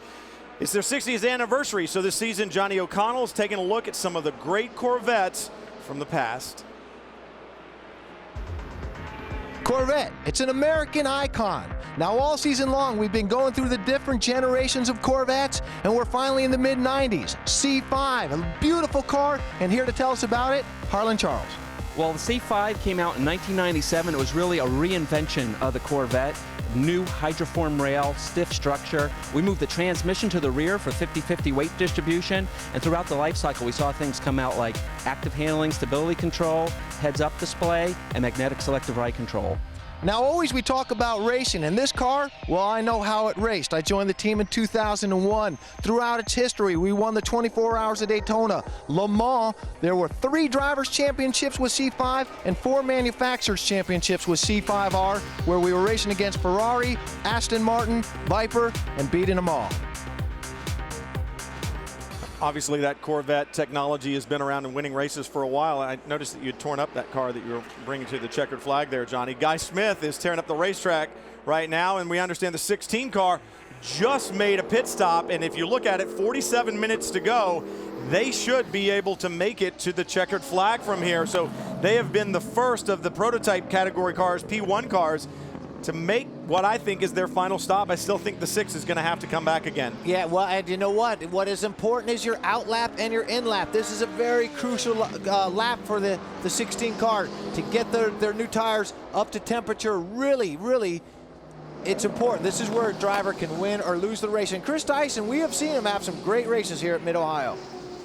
It's their 60th anniversary, so this season Johnny O'Connell is taking a look at some of the great Corvettes from the past. Corvette, it's an American icon. Now all season long we've been going through the different generations of Corvettes, and we're finally in the mid-90s. C5, a beautiful car, and here to tell us about it, Harlan Charles. Well, the C5 came out in 1997. It was really a reinvention of the Corvette. New hydroform rail, stiff structure. We moved the transmission to the rear for 50-50 weight distribution, and throughout the life cycle we saw things come out like active handling, stability control, heads-up display, and magnetic selective ride control. Now always we talk about racing, and this car, well, I know how it raced. I joined the team in 2001. Throughout its history, we won the 24 Hours of Daytona. Le Mans, there were 3 drivers' championships with C5 and 4 manufacturers' championships with C5R, where we were racing against Ferrari, Aston Martin, Viper, and beating them all. Obviously, that Corvette technology has been around and winning races for a while. I noticed that you had torn up that car that you were bringing to the checkered flag there, Johnny. Guy Smith is tearing up the racetrack right now, and we understand the 16 car just made a pit stop, and if you look at it, 47 minutes to go. They should be able to make it to the checkered flag from here. So they have been the first of the prototype category cars, P1 cars, to make what I think is their final stop. I still think the 6 is going to have to come back again. Yeah, well, and you know what? What is important is your out lap and your in lap. This is a very crucial lap for the 16 car to get their new tires up to temperature. Really, it's important. This is where a driver can win or lose the race. And Chris Dyson, we have seen him have some great races here at Mid-Ohio.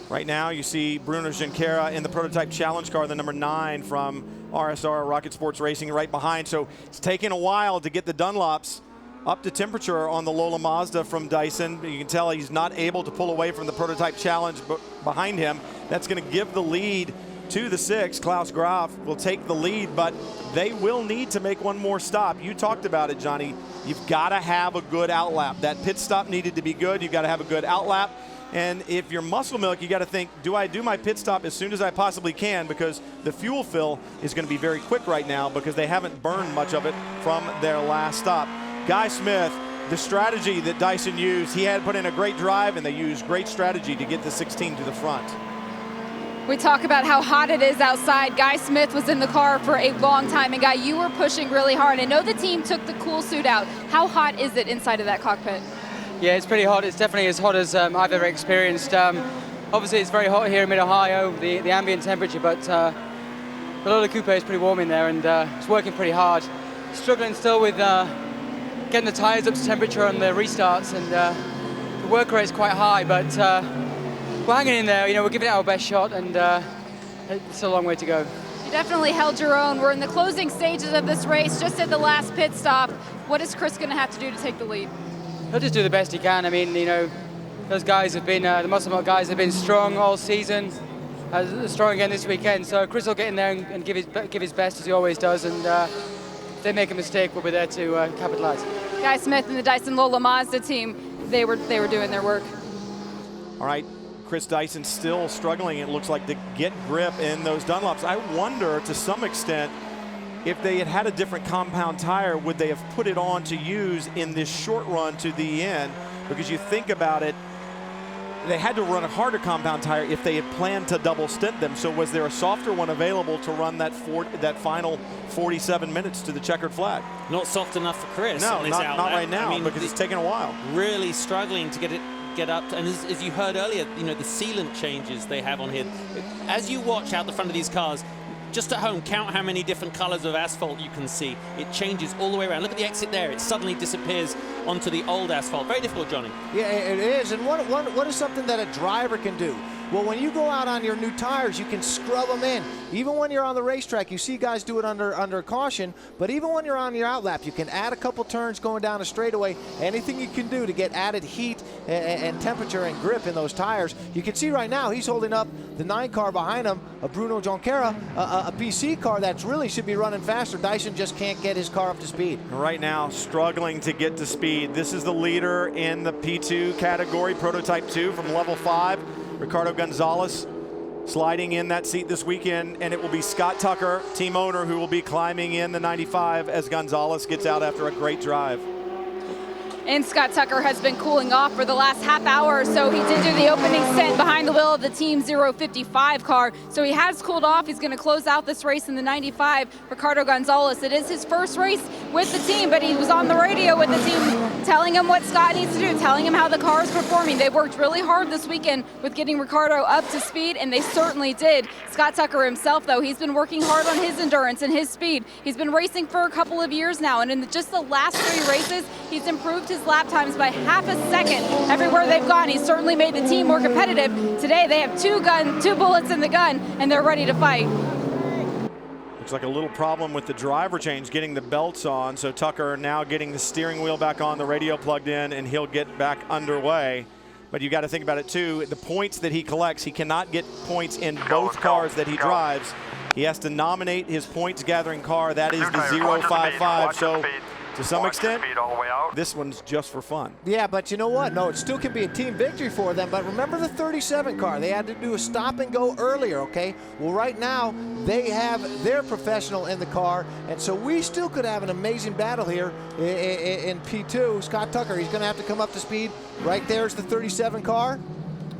Right now, you see Bruno Junqueira in the prototype challenge car, the number 9 from RSR, Rocket Sports Racing, right behind. So it's taken a while to get the Dunlops up to temperature on the Lola Mazda from Dyson. You can tell he's not able to pull away from the prototype challenge behind him. That's going to give the lead to the 6. Klaus Graf will take the lead, but they will need to make one more stop. You talked about it, Johnny. You've got to have a good outlap. That pit stop needed to be good. You've got to have a good outlap. And if you're Muscle Milk, you got to think, do I do my pit stop as soon as I possibly can, because the fuel fill is going to be very quick right now because they haven't burned much of it from their last stop. Guy Smith, the strategy that Dyson used, he had put in a great drive, and they used great strategy to get the 16 to the front. We talk about how hot it is outside. Guy Smith was in the car for a long time, and Guy, you were pushing really hard. I know the team took the cool suit out. How hot is it inside of that cockpit? Yeah, it's pretty hot. It's definitely as hot as I've ever experienced. Obviously, it's very hot here in Mid-Ohio, the ambient temperature, but the Lola Coupe is pretty warm in there, and it's working pretty hard. Struggling still with getting the tires up to temperature on the restarts, and the work rate is quite high, but we're hanging in there. You know, we're giving it our best shot, and it's a long way to go. You definitely held your own. We're in the closing stages of this race, just at the last pit stop. What is Chris going to have to do to take the lead? He'll just do the best he can. I mean, you know, those guys have been, the Muscle Milk guys have been strong all season, strong again this weekend. So Chris will get in there and give his best, as he always does, and if they make a mistake, we'll be there to capitalize. Guy Smith and the Dyson Lola Mazda team, they were doing their work. All right, Chris Dyson still struggling, it looks like, to get grip in those Dunlops. I wonder, to some extent, if they had had a different compound tire, would they have put it on to use in this short run to the end? Because you think about it, they had to run a harder compound tire if they had planned to double stint them. So was there a softer one available to run that final 47 minutes to the checkered flag? Not soft enough for Chris. No, not right now, I mean, because it's taken a while. Really struggling to get up to, and as you heard earlier, you know, the sealant changes they have on here. As you watch out the front of these cars, just at home, count how many different colors of asphalt you can see. It changes all the way around. Look at the exit there. It suddenly disappears onto the old asphalt. Very difficult, Johnny. Yeah, it is. And what is something that a driver can do? Well, when you go out on your new tires, you can scrub them in. Even when you're on the racetrack, you see guys do it under caution, but even when you're on your outlap, you can add a couple turns going down a straightaway. Anything you can do to get added heat and temperature and grip in those tires. You can see right now he's holding up the 9 car behind him, a Bruno Junqueira, a PC car that's really should be running faster. Dyson just can't get his car up to speed. Right now, struggling to get to speed. This is the leader in the P2 category, Prototype 2 from level 5. Ricardo Gonzales sliding in that seat this weekend, and it will be Scott Tucker, team owner, who will be climbing in the 95 as Gonzales gets out after a great drive. And Scott Tucker has been cooling off for the last half hour or so. He did do the opening stint behind the wheel of the Team 055 car, so he has cooled off. He's going to close out this race in the 95. Ricardo Gonzales, it is his first race with the team, but he was on the radio with the team telling him what Scott needs to do, telling him how the car is performing. They worked really hard this weekend with getting Ricardo up to speed, and they certainly did. Scott Tucker himself, though, he's been working hard on his endurance and his speed. He's been racing for a couple of years now, and in just the last 3 races, he's improved his lap times by half a second everywhere they've gone. He's certainly made the team more competitive. Today they have 2 bullets in the gun, and they're ready to fight. Looks like a little problem with the driver change, getting the belts on. So Tucker now getting the steering wheel back on, the radio plugged in, and he'll get back underway. But you got to think about it too. The points that he collects, he cannot get points in both cars that he drives. He has to nominate his points gathering car. That is the 055. So to some extent, this one's just for fun. Yeah, but you know what? No, it still can be a team victory for them. But remember the 37 car. They had to do a stop and go earlier, okay? Well, right now, they have their professional in the car, and so we still could have an amazing battle here in P2. Scott Tucker, he's going to have to come up to speed. Right there's the 37 car.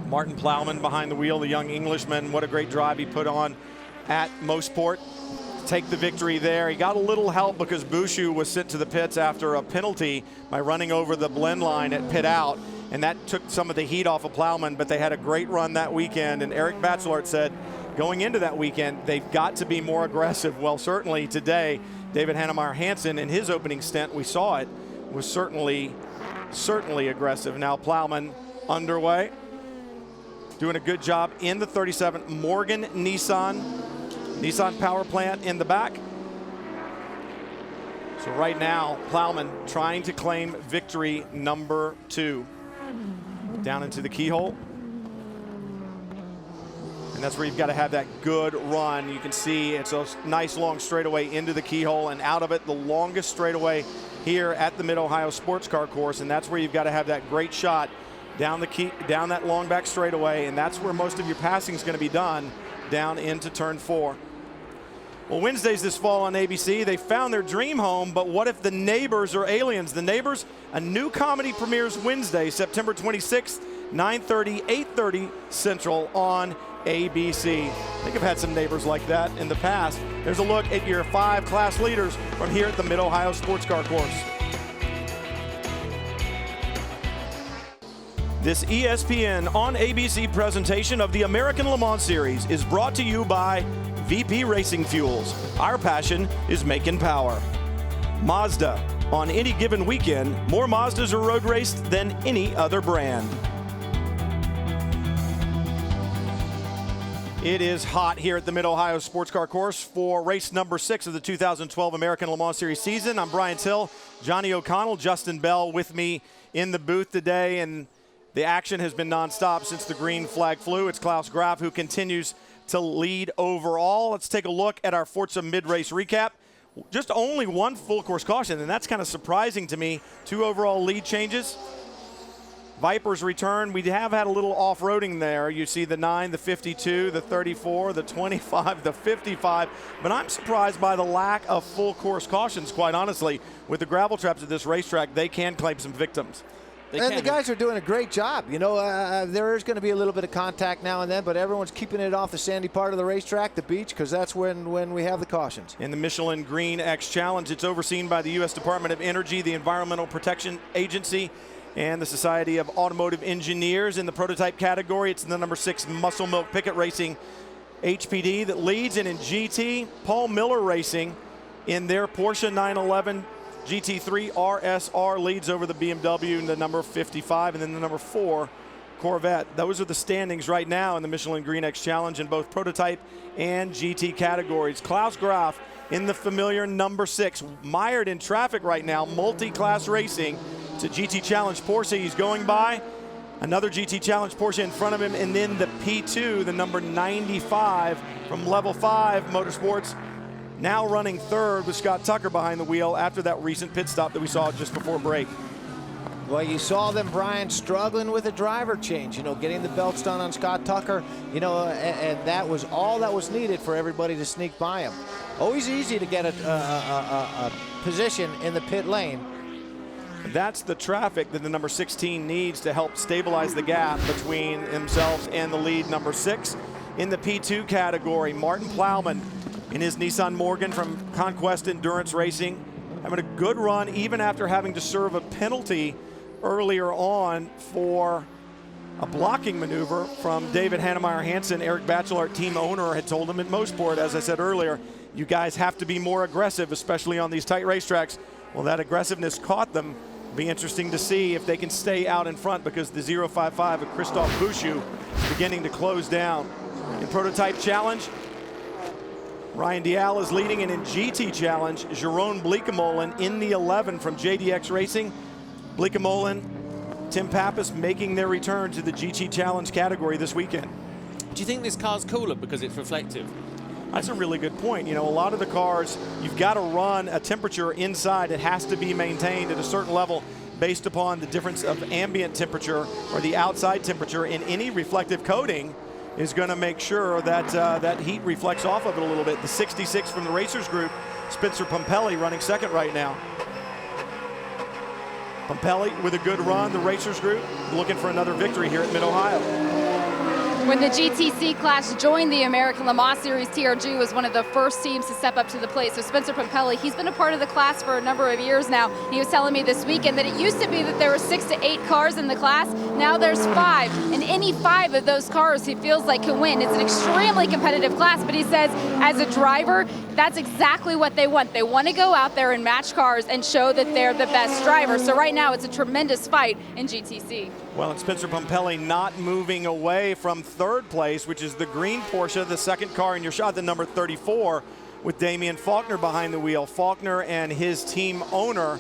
Martin Plowman behind the wheel, the young Englishman. What a great drive he put on at Mosport. Take the victory there. He got a little help because Bouchou was sent to the pits after a penalty by running over the blend line at pit out, and that took some of the heat off of Plowman, but they had a great run that weekend, and Eric Bachelard said going into that weekend they've got to be more aggressive. Well, certainly today, David Hannemeyer Hansen in his opening stint, we saw it, was certainly aggressive. Now Plowman underway, doing a good job in the 37. Morgan Nissan power plant in the back. So right now, Plowman trying to claim victory number 2. Down into the keyhole. And that's where you've got to have that good run. You can see it's a nice long straightaway into the keyhole and out of it, the longest straightaway here at the Mid-Ohio Sports Car course. And that's where you've got to have that great shot down that long back straightaway, and that's where most of your passing is going to be done, down into turn 4. Well, Wednesdays this fall on ABC, they found their dream home, but what if the neighbors are aliens? The Neighbors, a new comedy, premieres Wednesday, September 26th, 9:30, 8:30 Central on ABC. I think I've had some neighbors like that in the past. There's a look at your 5 class leaders from here at the Mid-Ohio Sports Car Course. This ESPN on ABC presentation of the American Le Mans Series is brought to you by VP Racing Fuels. Our passion is making power. Mazda. On any given weekend, more Mazdas are road raced than any other brand. It is hot here at the Mid-Ohio Sports Car Course for race number 6 of the 2012 American Le Mans Series season. I'm Brian Till, Johnny O'Connell, Justin Bell with me in the booth today, and the action has been nonstop since the green flag flew. It's Klaus Graf who continues to lead overall. Let's take a look at our Forza mid-race recap. Just only 1 full course caution, and that's kind of surprising to me. 2 overall lead changes. Vipers return. We have had a little off-roading there. You see the 9, the 52, the 34, the 25, the 55. But I'm surprised by the lack of full course cautions, quite honestly. With the gravel traps at this racetrack, they can claim some victims. And the guys are doing a great job. You know, there is going to be a little bit of contact now and then, but everyone's keeping it off the sandy part of the racetrack, the beach, because that's when we have the cautions. In the Michelin Green X Challenge, it's overseen by the U.S. Department of Energy, the Environmental Protection Agency, and the Society of Automotive Engineers. In the prototype category, it's the number 6 Muscle Milk Pickett Racing HPD that leads. And in GT, Paul Miller Racing in their Porsche 911 GT3 RSR leads over the BMW in the number 55, and then the number 4 Corvette. Those are the standings right now in the Michelin Green X Challenge in both prototype and GT categories. Klaus Graf in the familiar number 6, mired in traffic right now, multi-class racing to GT Challenge Porsche. He's going by another GT Challenge Porsche in front of him, and then the P2, the number 95 from Level 5 Motorsports, now running 3rd with Scott Tucker behind the wheel after that recent pit stop that we saw just before break. Well, you saw them, Brian, struggling with a driver change, you know, getting the belts done on Scott Tucker, you know, and that was all that was needed for everybody to sneak by him. Always easy to get a position in the pit lane. That's the traffic that the number 16 needs to help stabilize the gap between themselves and the lead number 6. In the P2 category, Martin Plowman in his Nissan Morgan from Conquest Endurance Racing, having a good run even after having to serve a penalty earlier on for a blocking maneuver from David Hannemeyer Hansen. Eric Batchelart, team owner, had told him at Mosport, as I said earlier, you guys have to be more aggressive, especially on these tight racetracks. Well, that aggressiveness caught them. It'll be interesting to see if they can stay out in front, because the 055 of Christophe Bouchou is beginning to close down. In Prototype Challenge, Ryan Dial is leading, and in GT Challenge, Jeroen Bleekemolen in the 11 from JDX Racing. Bleekemolen, Tim Pappas making their return to the GT Challenge category this weekend. Do you think this car's cooler because it's reflective? That's a really good point. You know, a lot of the cars, you've got to run a temperature inside. It has to be maintained at a certain level based upon the difference of ambient temperature or the outside temperature in any reflective coating is going to make sure that that heat reflects off of it a little bit. The 66 from the Racers Group, Spencer Pompelli running 2nd right now. Pompelli with a good run. The Racers Group looking for another victory here at Mid-Ohio. When the GTC class joined the American Le Mans Series, TRG was one of the first teams to step up to the plate. So Spencer Pompelli, he's been a part of the class for a number of years now. He was telling me this weekend that it used to be that there were 6 to 8 cars in the class. Now there's 5, and any 5 of those cars he feels like can win. It's an extremely competitive class, but he says as a driver, that's exactly what they want. They want to go out there and match cars and show that they're the best driver. So right now it's a tremendous fight in GTC. Well, and Spencer Pompelli not moving away from 3rd place, which is the green Porsche, the 2nd car in your shot, the number 34, with Damian Faulkner behind the wheel. Faulkner and his team owner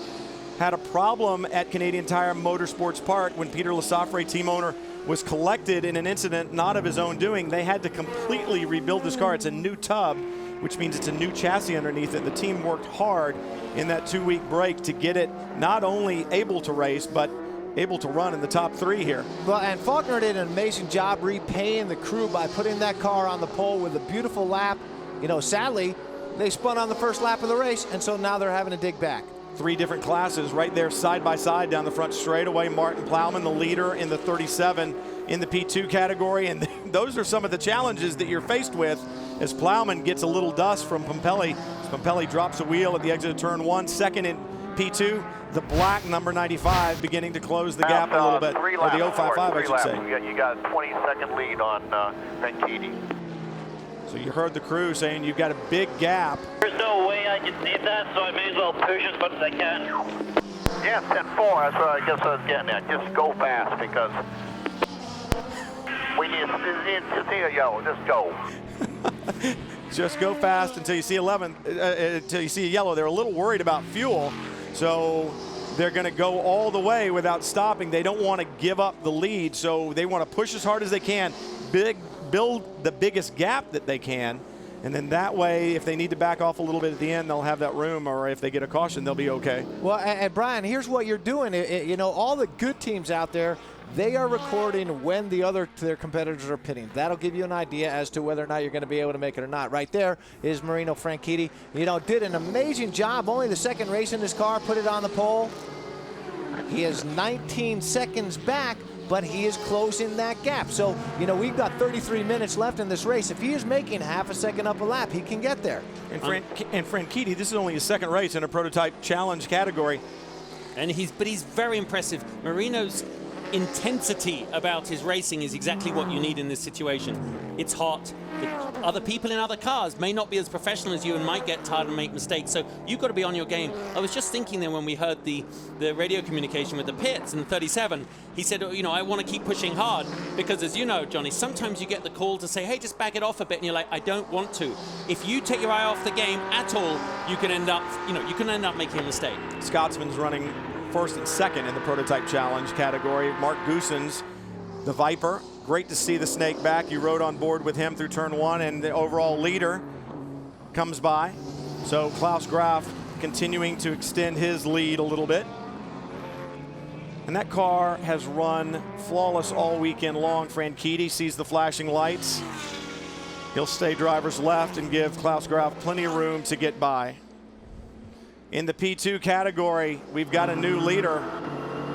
had a problem at Canadian Tire Motorsports Park when Peter Lassafre, team owner, was collected in an incident not of his own doing. They had to completely rebuild this car. It's a new tub, which means it's a new chassis underneath it. The team worked hard in that 2-week break to get it not only able to race, but able to run in the top 3 here. Well, and Faulkner did an amazing job repaying the crew by putting that car on the pole with a beautiful lap. You know, sadly, they spun on the first lap of the race, and so now they're having to dig back. 3 different classes right there side by side down the front straightaway. Martin Plowman, the leader in the 37 in the P2 category, and those are some of the challenges that you're faced with as Plowman gets a little dust from Pompelli. Pompelli drops a wheel at the exit of turn 1, second in P2. The black number 95 beginning to close the gap a little bit, or the 055, I should say. You got a 20-second lead on Franchitti. So you heard the crew saying you've got a big gap. There's no way I can beat that, so I may as well push as much as I can. Yes, 10-4, that's what I guess I was getting at. Just go fast, because we need to see a yellow. Just go. Just go fast until you see 11, until you see a yellow. They're a little worried about fuel, so they're going to go all the way without stopping. They don't want to give up the lead, so they want to push as hard as they can, build the biggest gap that they can, and then that way, if they need to back off a little bit at the end, they'll have that room, or if they get a caution, they'll be okay. Well, and Brian, here's what you're doing. You know, all the good teams out there, they are recording when their competitors are pitting. That'll give you an idea as to whether or not you're going to be able to make it or not. Right there is Marino Franchitti. You know, did an amazing job. Only the second race in his car, put it on the pole. He is 19 seconds back, but he is closing that gap. So, you know, we've got 33 minutes left in this race. If he is making half a second up a lap, he can get there. And Franchitti, this is only his second race in a prototype challenge category. And he's very impressive. Marino's intensity about his racing is exactly what you need in this situation. It's hot. Other people in other cars may not be as professional as you and might get tired and make mistakes, so you've got to be on your game. I was just thinking then when we heard the radio communication with the pits in the 37, he said, you know, I want to keep pushing hard because, as you know, Johnny, sometimes you get the call to say, hey, just back it off a bit, and you're like, I don't want to. If you take your eye off the game at all, you can end up making a mistake. Scotsman's running first and second in the prototype challenge category. Mark Goosens, the Viper. Great to see the Snake back. You rode on board with him through turn 1, and the overall leader comes by. So Klaus Graf continuing to extend his lead a little bit. And that car has run flawless all weekend long. Franchitti sees the flashing lights. He'll stay driver's left and give Klaus Graf plenty of room to get by. In the P2 category, we've got a new leader.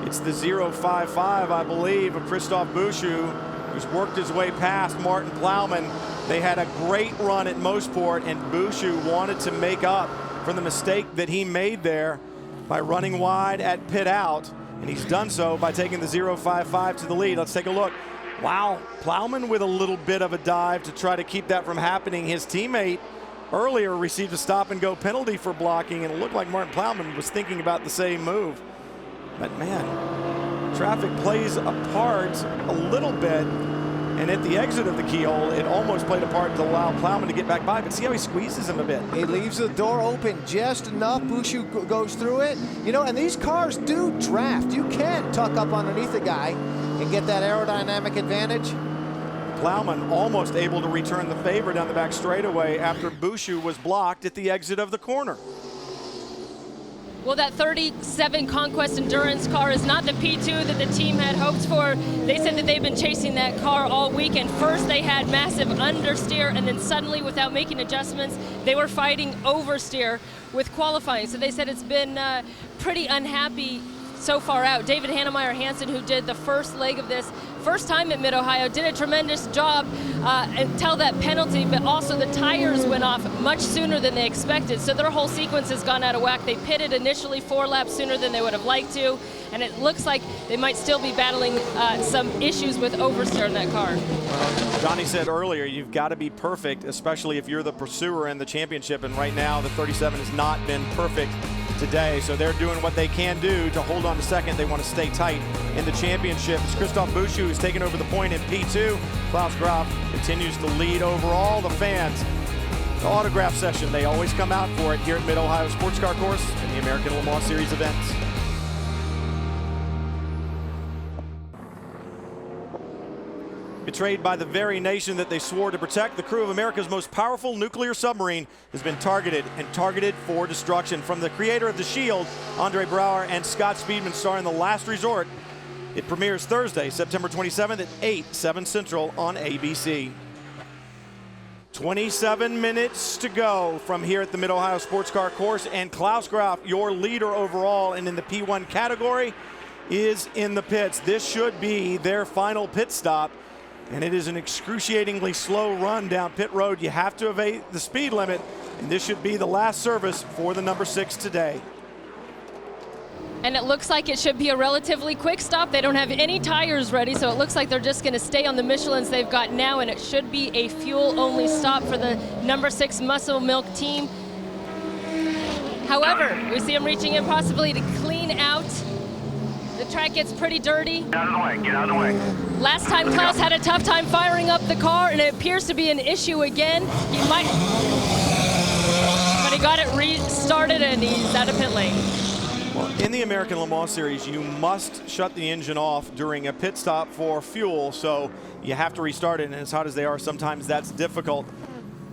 It's the 055, I believe, of Christophe Bouchou, who's worked his way past Martin Plowman. They had a great run at Mosport, and Bouchou wanted to make up for the mistake that he made there by running wide at pit out, and he's done so by taking the 055 to the lead. Let's take a look. Wow, Plowman with a little bit of a dive to try to keep that from happening. His teammate earlier received a stop-and-go penalty for blocking, and it looked like Martin Plowman was thinking about the same move. But man, traffic plays a part a little bit, and at the exit of the keyhole, it almost played a part to allow Plowman to get back by, but see how he squeezes him a bit. He leaves the door open just enough. Bouchou goes through it. You know, and these cars do draft. You can tuck up underneath the guy and get that aerodynamic advantage. Plowman almost able to return the favor down the back straightaway after Bouchou was blocked at the exit of the corner. Well, that 37 Conquest Endurance car is not the P2 that the team had hoped for. They said that they've been chasing that car all weekend. First, they had massive understeer, and then suddenly, without making adjustments, they were fighting oversteer with qualifying. So they said it's been pretty unhappy so far out. David Hannemeyer Hansen, who did the first leg of this, first time at Mid-Ohio, did a tremendous job until that penalty, but also the tires went off much sooner than they expected. So their whole sequence has gone out of whack. They pitted initially 4 laps sooner than they would have liked to, and it looks like they might still be battling some issues with oversteer in that car. Johnny said earlier, you've got to be perfect, especially if you're the pursuer in the championship, and right now the 37 has not been perfect today, so they're doing what they can do to hold on to second. They want to stay tight in the championship. It's Christophe Bouchou who's taken over the point in P2. Klaus Graf continues to lead overall. The fans, the autograph session, they always come out for it here at Mid-Ohio Sports Car Course and the American Le Mans Series events. Betrayed by the very nation that they swore to protect, the crew of America's most powerful nuclear submarine has been targeted for destruction. From the creator of the Shield, Andre Brouwer, and Scott Speedman star in The Last Resort, It premieres Thursday, September 27th at 8, 7 Central on ABC. 27 minutes to go from here at the Mid-Ohio Sports Car course, and Klaus Graf, your leader overall and in the P1 category, is in the pits. This should be their final pit stop, and it is an excruciatingly slow run down pit road. You have to evade the speed limit, and this should be the last service for the number 6 today. And it looks like it should be a relatively quick stop. They don't have any tires ready, so it looks like they're just going to stay on the Michelins they've got now, and it should be a fuel-only stop for the number 6 Muscle Milk team. However, we see them reaching in possibly to clean out. The track gets pretty dirty. Get out of the way, get out of the way. Last time Klaus had a tough time firing up the car, and it appears to be an issue again. He might, but he got it restarted, and he's out of pit lane. Well, in the American Le Mans Series, you must shut the engine off during a pit stop for fuel, so you have to restart it, and as hot as they are, sometimes that's difficult.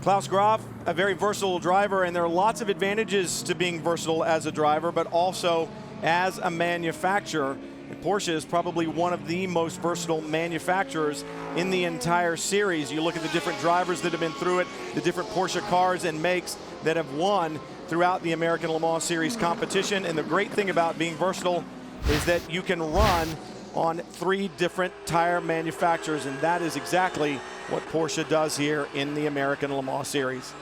Klaus Graf, a very versatile driver, and there are lots of advantages to being versatile as a driver, but also as a manufacturer. And Porsche is probably one of the most versatile manufacturers in the entire series. You look at the different drivers that have been through it, the different Porsche cars and makes that have won throughout the American Le Mans Series competition. And the great thing about being versatile is that you can run on 3 different tire manufacturers, and that is exactly what Porsche does here in the American Le Mans Series.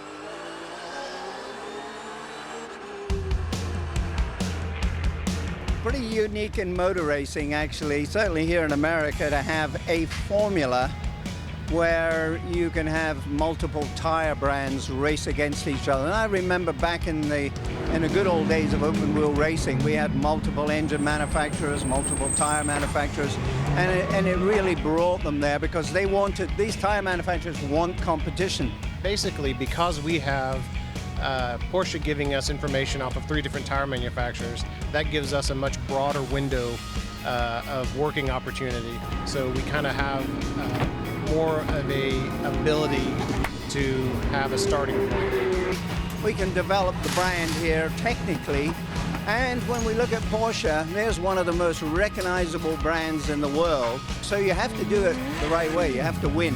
Pretty unique in motor racing, actually, certainly here in America, to have a formula where you can have multiple tire brands race against each other. And I remember back in the good old days of open wheel racing, we had multiple engine manufacturers, multiple tire manufacturers, and it really brought them there because they wanted, these tire manufacturers want competition. Basically, because we have Porsche giving us information off of 3 different tire manufacturers, that gives us a much broader window of working opportunity. So we kind of have more of a ability to have a starting point. We can develop the brand here technically, and when we look at Porsche, there's one of the most recognizable brands in the world. So you have to do it the right way. You have to win.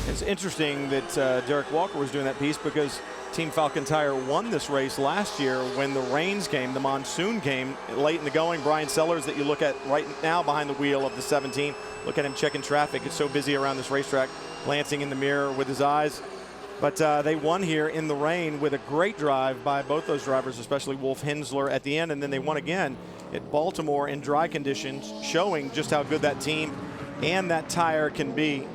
It's interesting that Derek Walker was doing that piece because Team Falcon Tire won this race last year when the rains came, the monsoon came late in the going. Brian Sellers, that you look at right now behind the wheel of the 17, look at him checking traffic. It's so busy around this racetrack, glancing in the mirror with his eyes. But they won here in the rain with a great drive by both those drivers, especially Wolf Hensler at the end, and then they won again at Baltimore in dry conditions, showing just how good that team and that tire can be.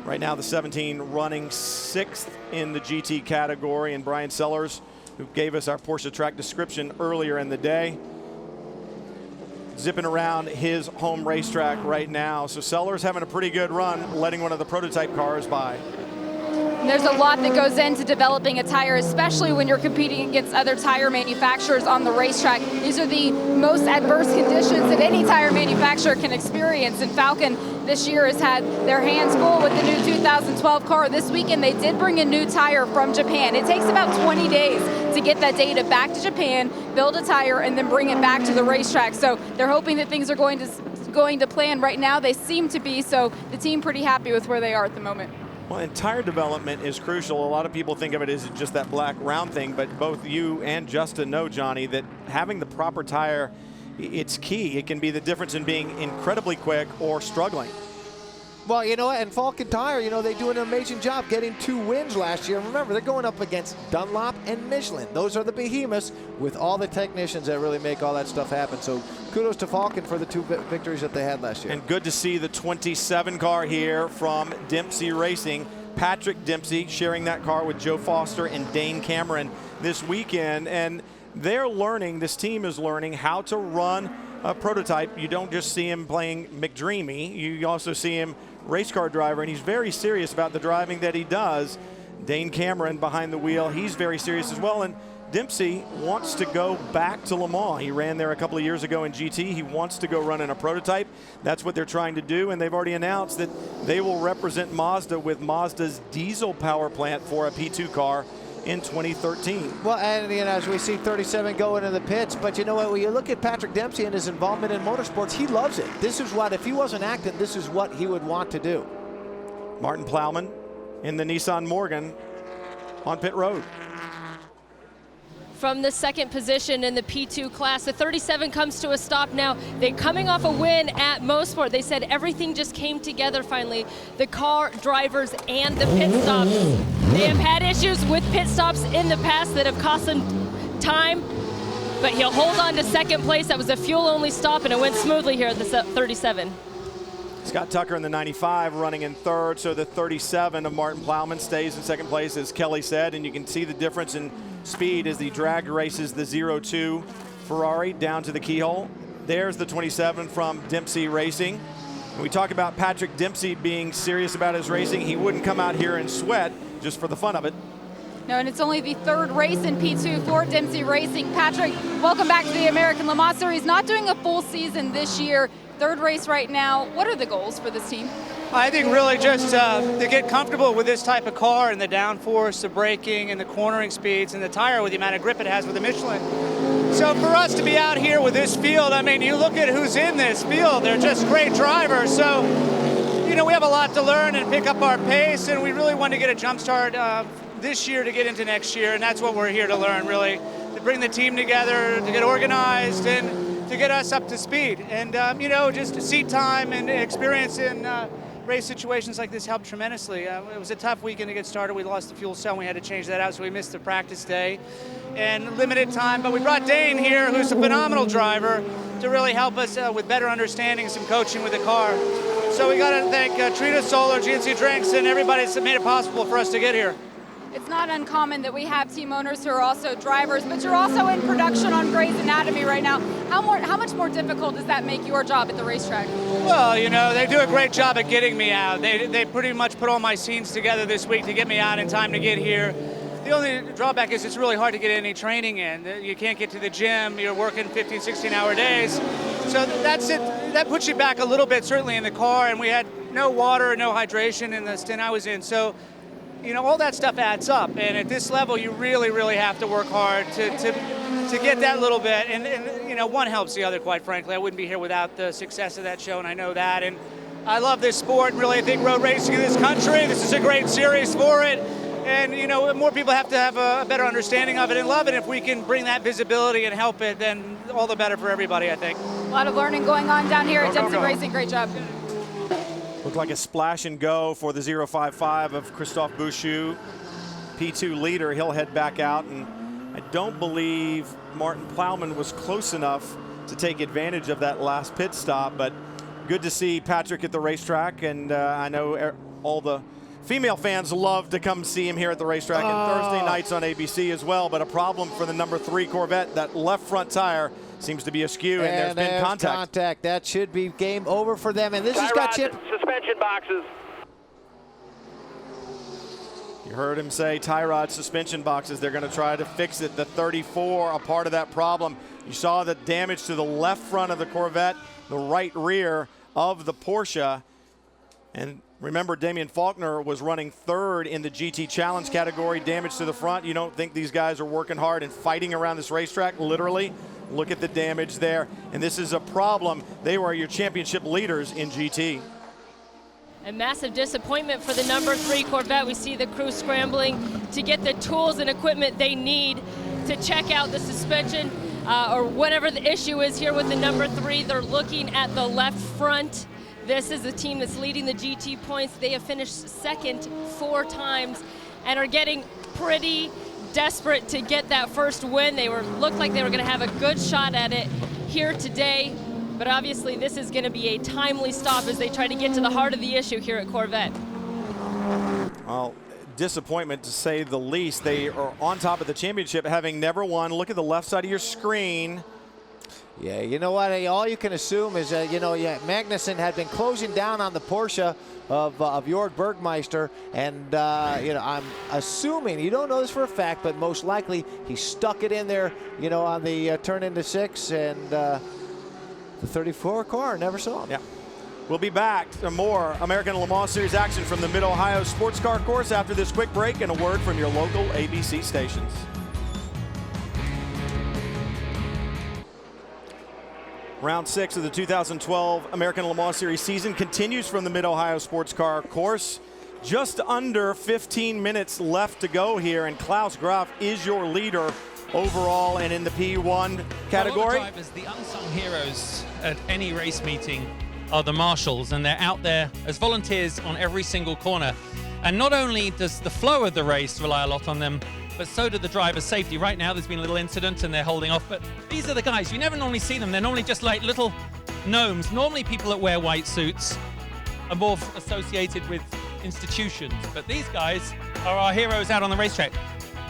Right now, the 17 running 6th in the GT category, and Brian Sellers, who gave us our Porsche track description earlier in the day, zipping around his home racetrack right now. So Sellers having a pretty good run, letting one of the prototype cars by. There's a lot that goes into developing a tire, especially when you're competing against other tire manufacturers on the racetrack. These are the most adverse conditions that any tire manufacturer can experience, and Falcon this year has had their hands full with the new 2012 car. This weekend they did bring a new tire from Japan. It takes about 20 days to get that data back to Japan, build a tire, and then bring it back to the racetrack. So they're hoping that things are going to plan. Right now they seem to be, so the team pretty happy with where they are at the moment. Well, and tire development is crucial. A lot of people think of it as just that black round thing, but both you and Justin know, Johnny, that having the proper tire, it's key. It can be the difference in being incredibly quick or struggling. Well, you know, and Falcon Tire, you know, they do an amazing job getting 2 wins last year. Remember, they're going up against Dunlop and Michelin. Those are the behemoths with all the technicians that really make all that stuff happen. So kudos to Falcon for the 2 victories that they had last year. And good to see the 27 car here from Dempsey Racing. Patrick Dempsey sharing that car with Joe Foster and Dane Cameron this weekend. And they're learning, this team is learning how to run a prototype. You don't just see him playing McDreamy. You also see him race car driver, and he's very serious about the driving that he does. Dane Cameron behind the wheel, he's very serious as well. And Dempsey wants to go back to Le Mans. He ran there a couple of years ago in GT. He wants to go run in a prototype. That's what they're trying to do, and they've already announced that they will represent Mazda with Mazda's diesel power plant for a P2 car in 2013. Well, and as we see 37 go into the pits, but you know what, when you look at Patrick Dempsey and his involvement in motorsports, he loves it. This is what, if he wasn't acting, this is what he would want to do. Martin Plowman in the Nissan Morgan on pit road. From the second position in the P2 class, the 37 comes to a stop now. They're coming off a win at Mosport. They said everything just came together finally. The car, drivers, and the pit stops. They have had issues with pit stops in the past that have cost them time, but he'll hold on to second place. That was a fuel-only stop, and it went smoothly here at the 37. Scott Tucker in the 95 running in third, so the 37 of Martin Plowman stays in second place, as Kelly said, and you can see the difference in speed as the drag races the 02 Ferrari down to the keyhole. There's the 27 from Dempsey Racing. When we talk about Patrick Dempsey being serious about his racing, he wouldn't come out here and sweat just for the fun of it. No, and it's only the third race in P2 for Dempsey Racing. Patrick, welcome back to the American Le Mans Series. Not doing a full season this year. Third race right now. What are the goals for this team? I think really just to get comfortable with this type of car and the downforce, the braking, and the cornering speeds, and the tire with the amount of grip it has with the Michelin. So for us to be out here with this field, I mean, you look at who's in this field, they're just great drivers. So, you know, we have a lot to learn and pick up our pace, and we really want to get a jump start this year to get into next year, and that's what we're here to learn, really, to bring the team together, to get organized, and to get us up to speed. And, you know, just seat time and experience in race situations like this helped tremendously. It was a tough weekend to get started. We lost the fuel cell and we had to change that out, so we missed the practice day and limited time. But we brought Dane here, who's a phenomenal driver, to really help us with better understanding, some coaching with the car. So we got to thank Trita Solar, GNC Drinks, and everybody that made it possible for us to get here. It's not uncommon that we have team owners who are also drivers, but you're also in production on Grey's Anatomy right now. How much more difficult does that make your job at the racetrack? Well, you know, they do a great job at getting me out. They pretty much put all my scenes together this week to get me out in time to get here. The only drawback is it's really hard to get any training in. You can't get to the gym. You're working 15, 16-hour days. So that's it. That puts you back a little bit, certainly in the car, and we had no water and no hydration in the stint I was in. So, you know, all that stuff adds up, and at this level, you really, really have to work hard to get that little bit. And, you know, one helps the other, quite frankly. I wouldn't be here without the success of that show, and I know that. And I love this sport, really. I think road racing in this country, this is a great series for it. And, you know, more people have to have a better understanding of it and love it. If we can bring that visibility and help it, then all the better for everybody, I think. A lot of learning going on down here at Dempsey Racing. Great job. Looked like a splash and go for the 055 of Christophe Bouchou. P2 leader, he'll head back out, and I don't believe Martin Plowman was close enough to take advantage of that last pit stop, but good to see Patrick at the racetrack, and I know all the female fans love to come see him here at the racetrack, and Thursday nights on ABC as well, but a problem for the number 3 Corvette. That left front tire seems to be askew, and there's been contact. That should be game over for them, and this has got Chip. Suspension boxes. You heard him say tie rod suspension boxes. They're going to try to fix it. The 34, a part of that problem. You saw the damage to the left front of the Corvette, the right rear of the Porsche. And remember, Damian Faulkner was running third in the GT Challenge category. Damage to the front. You don't think these guys are working hard and fighting around this racetrack? Literally. Look at the damage there. And this is a problem. They were your championship leaders in GT. A massive disappointment for the number 3 Corvette. We see the crew scrambling to get the tools and equipment they need to check out the suspension or whatever the issue is here with the number 3. They're looking at the left front. This is the team that's leading the GT points. They have finished second 4 times and are getting pretty desperate to get that first win. They looked like they were going to have a good shot at it here today. But obviously this is going to be a timely stop as they try to get to the heart of the issue here at Corvette. Well, disappointment to say the least. They are on top of the championship having never won. Look at the left side of your screen. Yeah, you know what? All you can assume is that, you know, Magnussen had been closing down on the Porsche of Jörg Bergmeister, and, you know, I'm assuming, you don't know this for a fact, but most likely he stuck it in there, you know, on the turn into 6, and the 34 car never saw him. Yeah. We'll be back to more American Le Mans Series action from the Mid-Ohio Sports Car Course after this quick break and a word from your local ABC stations. Round 6 of the 2012 American Le Mans Series season continues from the Mid-Ohio Sports Car Course. Just under 15 minutes left to go here, and Klaus Graf is your leader overall and in the P1 category. Well, drivers, the unsung heroes at any race meeting are the marshals, and they're out there as volunteers on every single corner. And not only does the flow of the race rely a lot on them, but so do the driver's safety. Right now, there's been a little incident and they're holding off, but these are the guys. You never normally see them. They're normally just like little gnomes. Normally, people that wear white suits are more associated with institutions, but these guys are our heroes out on the racetrack.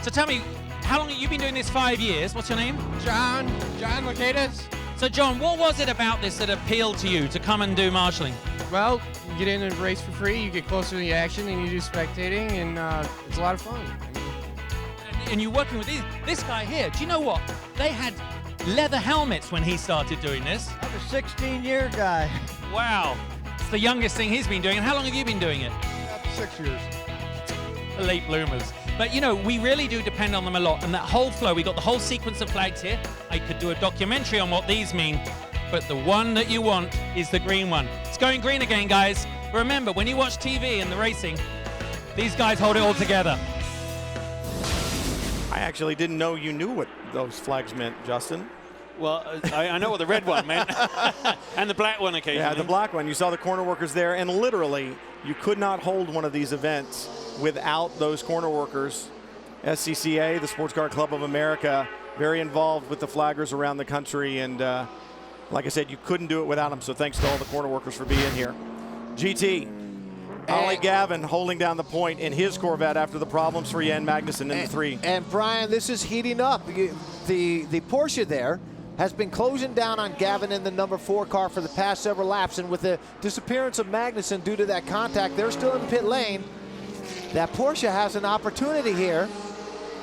So tell me, how long have you been doing this? 5 years. What's your name? John Locatus. So John, what was it about this that appealed to you to come and do marshalling? Well, you get in and race for free, you get closer to the action, and you do spectating, and it's a lot of fun. And you're working with this guy here. Do you know what? They had leather helmets when he started doing this. I'm a 16-year guy. Wow. It's the youngest thing he's been doing. And how long have you been doing it? 6 years. The late bloomers. But, you know, we really do depend on them a lot. And that whole flow, we got the whole sequence of flags here. I could do a documentary on what these mean. But the one that you want is the green one. It's going green again, guys. Remember, when you watch TV and the racing, these guys hold it all together. I actually didn't know you knew what those flags meant, Justin. Well, I know what the red one meant, and the black one occasionally. Yeah, the black one. You saw the corner workers there, and literally, you could not hold one of these events without those corner workers. SCCA, the Sports Car Club of America, very involved with the flaggers around the country, and like I said, you couldn't do it without them, so thanks to all the corner workers for being here. GT. Ollie Gavin holding down the point in his Corvette after the problems for Jan Magnussen in the 3. And Brian, this is heating up. The Porsche there has been closing down on Gavin in the number 4 car for the past several laps, and with the disappearance of Magnussen due to that contact, they're still in pit lane. That Porsche has an opportunity here.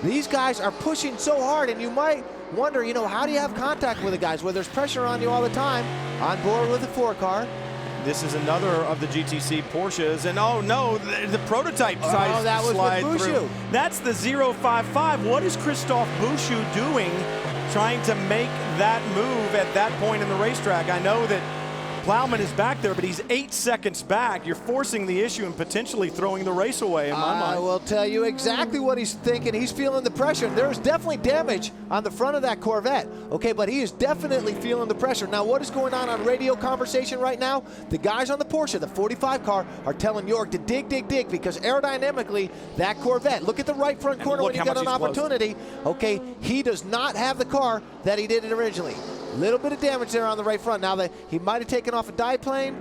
These guys are pushing so hard, and you might wonder, you know, how do you have contact with the guys where there's pressure on you all the time? On board with the 4 car. This is another of the GTC Porsches, and oh no, the prototype size that was slide with through. That's the 055. What is Christophe Bouchou doing trying to make that move at that point in the racetrack? I know that Plowman is back there, but he's 8 seconds back. You're forcing the issue and potentially throwing the race away in my mind. I will tell you exactly what he's thinking. He's feeling the pressure. There's definitely damage on the front of that Corvette, okay, but he is definitely feeling the pressure. Now, what is going on radio conversation right now? The guys on the Porsche, the 45 car, are telling York to dig, because aerodynamically, that Corvette, look at the right front corner when you got an opportunity, okay, he does not have the car that he did originally. Little bit of damage there on the right front. Now that he might have taken off a dive plane.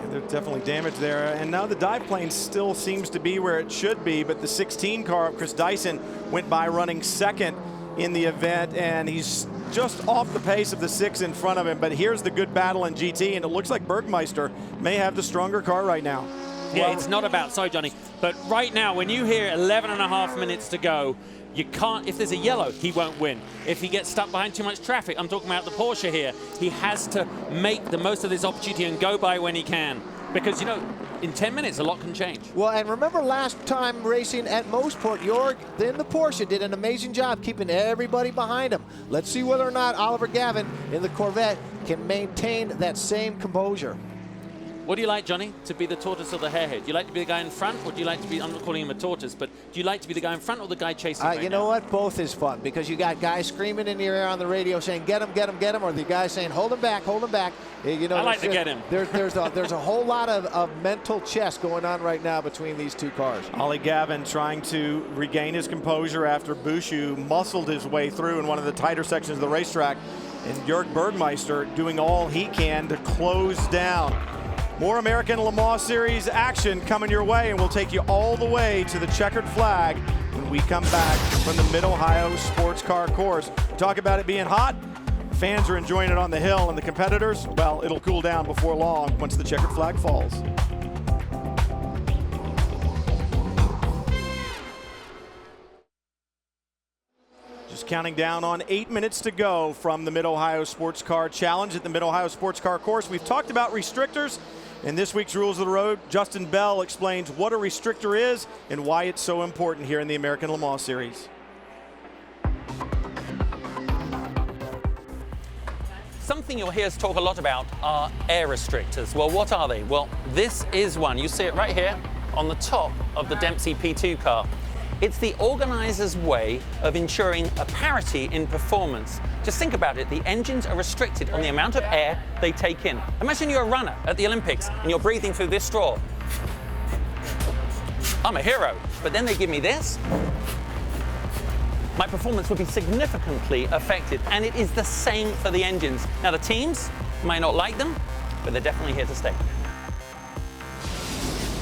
Yeah, there's definitely damage there. And now the dive plane still seems to be where it should be, but the 16 car of Chris Dyson went by running second in the event, and he's just off the pace of the 6 in front of him. But here's the good battle in GT, and it looks like Bergmeister may have the stronger car right now. Yeah, it's not about, sorry Johnny, but right now when you hear 11.5 minutes to go, you can't, if there's a yellow, he won't win. If he gets stuck behind too much traffic, I'm talking about the Porsche here, he has to make the most of this opportunity and go by when he can. Because, you know, in 10 minutes, a lot can change. Well, and remember last time racing at Mosport, Jorg, then the Porsche did an amazing job keeping everybody behind him. Let's see whether or not Oliver Gavin in the Corvette can maintain that same composure. What do you like, Johnny, to be the tortoise or the harehead? Do you like to be the guy in front, or do you like to be, I'm not calling him a tortoise, but do you like to be the guy in front or the guy chasing right You know what? Both is fun, because you got guys screaming in your ear on the radio saying, get him, get him, get him, or the guy saying, hold him back, hold him back. You know, I like to get him. There's a whole lot of mental chess going on right now between these two cars. Ollie Gavin trying to regain his composure after Bouchou muscled his way through in one of the tighter sections of the racetrack, and Jörg Bergmeister doing all he can to close down. More American Le Mans Series action coming your way, and we'll take you all the way to the checkered flag when we come back from the Mid-Ohio Sports Car Course. We talk about it being hot. Fans are enjoying it on the hill, and the competitors, well, it'll cool down before long once the checkered flag falls. Just counting down on 8 minutes to go from the Mid-Ohio Sports Car Challenge at the Mid-Ohio Sports Car course. We've talked about restrictors. In this week's Rules of the Road, Justin Bell explains what a restrictor is and why it's so important here in the American Le Mans Series. Something you'll hear us talk a lot about are air restrictors. Well, what are they? Well, this is one. You see it right here on the top of the Dempsey P2 car. It's the organizer's way of ensuring a parity in performance. Just think about it. The engines are restricted on the amount of air they take in. Imagine you're a runner at the Olympics and you're breathing through this straw. I'm a hero. But then they give me this. My performance would be significantly affected, and it is the same for the engines. Now, the teams might not like them, but they're definitely here to stay.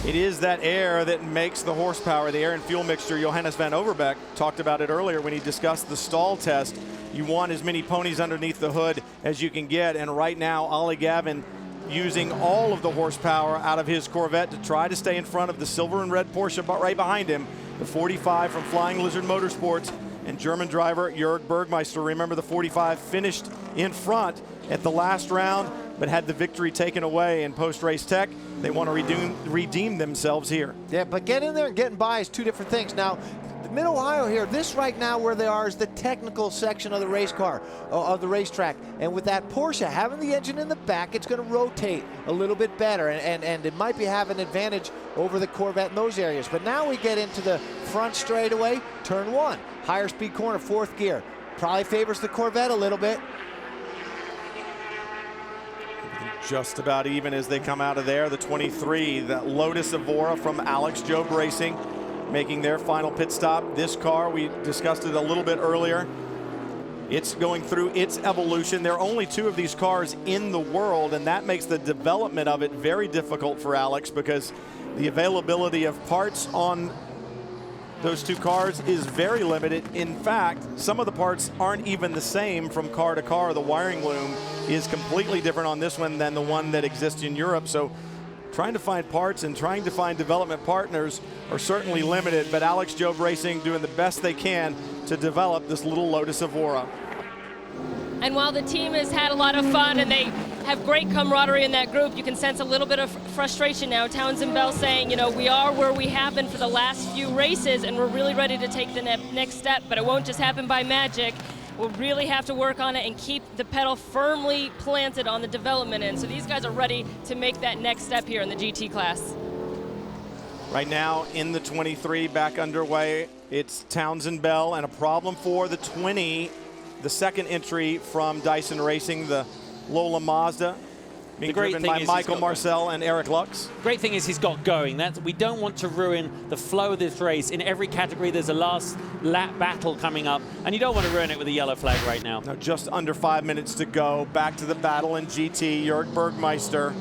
It is that air that makes the horsepower, the air and fuel mixture. Johannes van Overbeek talked about it earlier when he discussed the stall test. You want as many ponies underneath the hood as you can get, and right now, Ollie Gavin using all of the horsepower out of his Corvette to try to stay in front of the silver and red Porsche right behind him, the 45 from Flying Lizard Motorsports, and German driver Jörg Bergmeister. Remember, the 45 finished in front at the last round, but had the victory taken away in post-race tech. They want to redeem themselves here. Yeah, but getting in there and getting by is two different things. Now, the Mid-Ohio here, this right now where they are is the technical section of the race car, of the racetrack. And with that Porsche having the engine in the back, it's going to rotate a little bit better, and it might be having an advantage over the Corvette in those areas. But now we get into the front straightaway, turn one, higher speed corner, fourth gear. Probably favors the Corvette a little bit. Just about even as they come out of there. The 23, the Lotus Evora from Alex Job Racing, making their final pit stop. This car, we discussed it a little bit earlier. It's going through its evolution. There are only two of these cars in the world, and that makes the development of it very difficult for Alex because the availability of parts on those two cars is very limited. In fact, some of the parts aren't even the same from car to car. The wiring loom is completely different on this one than the one that exists in Europe. So trying to find parts and trying to find development partners are certainly limited, but Alex Job Racing doing the best they can to develop this little Lotus Evora. And while the team has had a lot of fun and they have great camaraderie in that group, you can sense a little bit of frustration now. Townsend Bell saying, you know, we are where we have been for the last few races and we're really ready to take the next step, but it won't just happen by magic. We'll really have to work on it and keep the pedal firmly planted on the development end. So these guys are ready to make that next step here in the GT class. Right now in the 23 back underway, it's Townsend Bell and a problem for the 20, the second entry from Dyson Racing, the Lola Mazda, being driven by Michael Marcel and Eric Lux. Great thing is he's got going. We don't want to ruin the flow of this race. In every category, there's a last lap battle coming up, and you don't want to ruin it with a yellow flag right now. Now just under 5 minutes to go. Back to the battle in GT. Jörg Bergmeister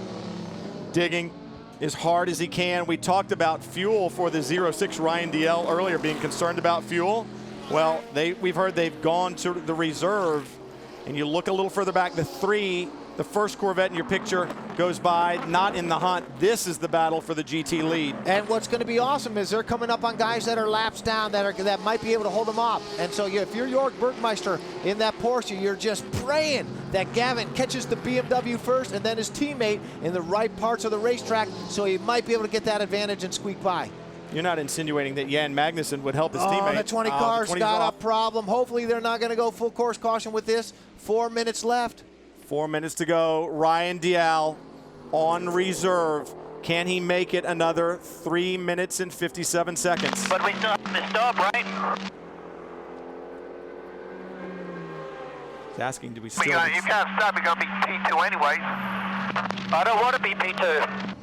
digging as hard as he can. We talked about fuel for the 06 Ryan DL earlier, being concerned about fuel. Well, we've heard they've gone to the reserve, and you look a little further back, the first Corvette in your picture goes by, not in the hunt. This is the battle for the GT lead. And what's going to be awesome is they're coming up on guys that are laps down that might be able to hold them off. And so if you're Jörg Bergmeister in that Porsche, you're just praying that Gavin catches the BMW first and then his teammate in the right parts of the racetrack so he might be able to get that advantage and squeak by. You're not insinuating that Jan Magnussen would help his teammate. The 20 cars got a problem. Hopefully they're not going to go full course caution with this. 4 minutes left. 4 minutes to go. Ryan Dial on reserve. Can he make it another 3 minutes and 57 seconds? But we still have to stop, right? He's asking, do we still? You can't stop. You're going to be P2 anyways. I don't want to be P2.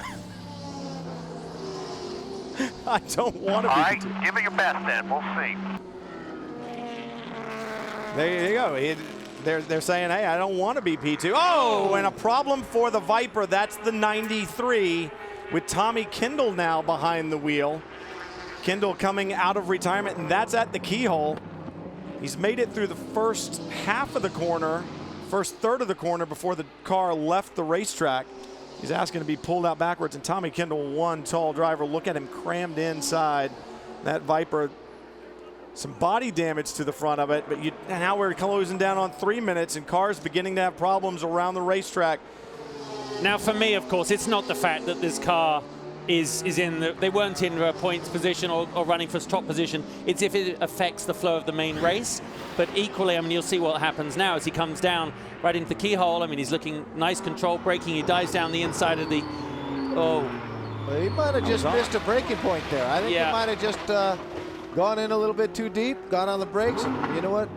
I don't want to be. All right, give it your best then. We'll see. There you go. They're saying, hey, I don't want to be P2. Oh, and a problem for the Viper. That's the 93 with Tommy Kendall now behind the wheel. Kendall coming out of retirement, and that's at the keyhole. He's made it through the first half of the corner, first third of the corner before the car left the racetrack. He's asking to be pulled out backwards, and Tommy Kendall, one tall driver. Look at him crammed inside that Viper. some body damage to the front of it, but now we're closing down on 3 minutes and cars beginning to have problems around the racetrack. Now for me, of course, it's not the fact that this car is they weren't in a points position or running for top position. It's if it affects the flow of the main race. But equally, I mean, you'll see what happens now as he comes down right into the keyhole. I mean, he's looking nice control braking. He dives down the inside of the, Well, he might have just missed a braking point there. I think he might have just gone in a little bit too deep, got on the brakes, and you know what?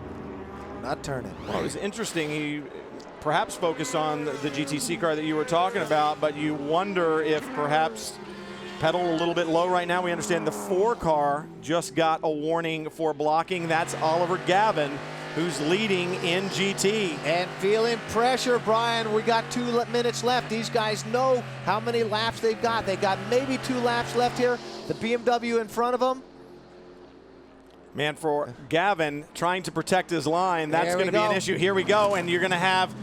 Not turning. Well, it was interesting. He perhaps focused on the GTC car that you were talking about, but you wonder if perhaps pedal a little bit low right now. We understand the 4 car just got a warning for blocking. That's Oliver Gavin, who's leading in GT. And feeling pressure, Brian. We got 2 minutes left. These guys know how many laps they've got. They got maybe 2 laps left here. The BMW in front of them. Man, for Gavin trying to protect his line, that's going to be an issue. Here we go, and you're going to have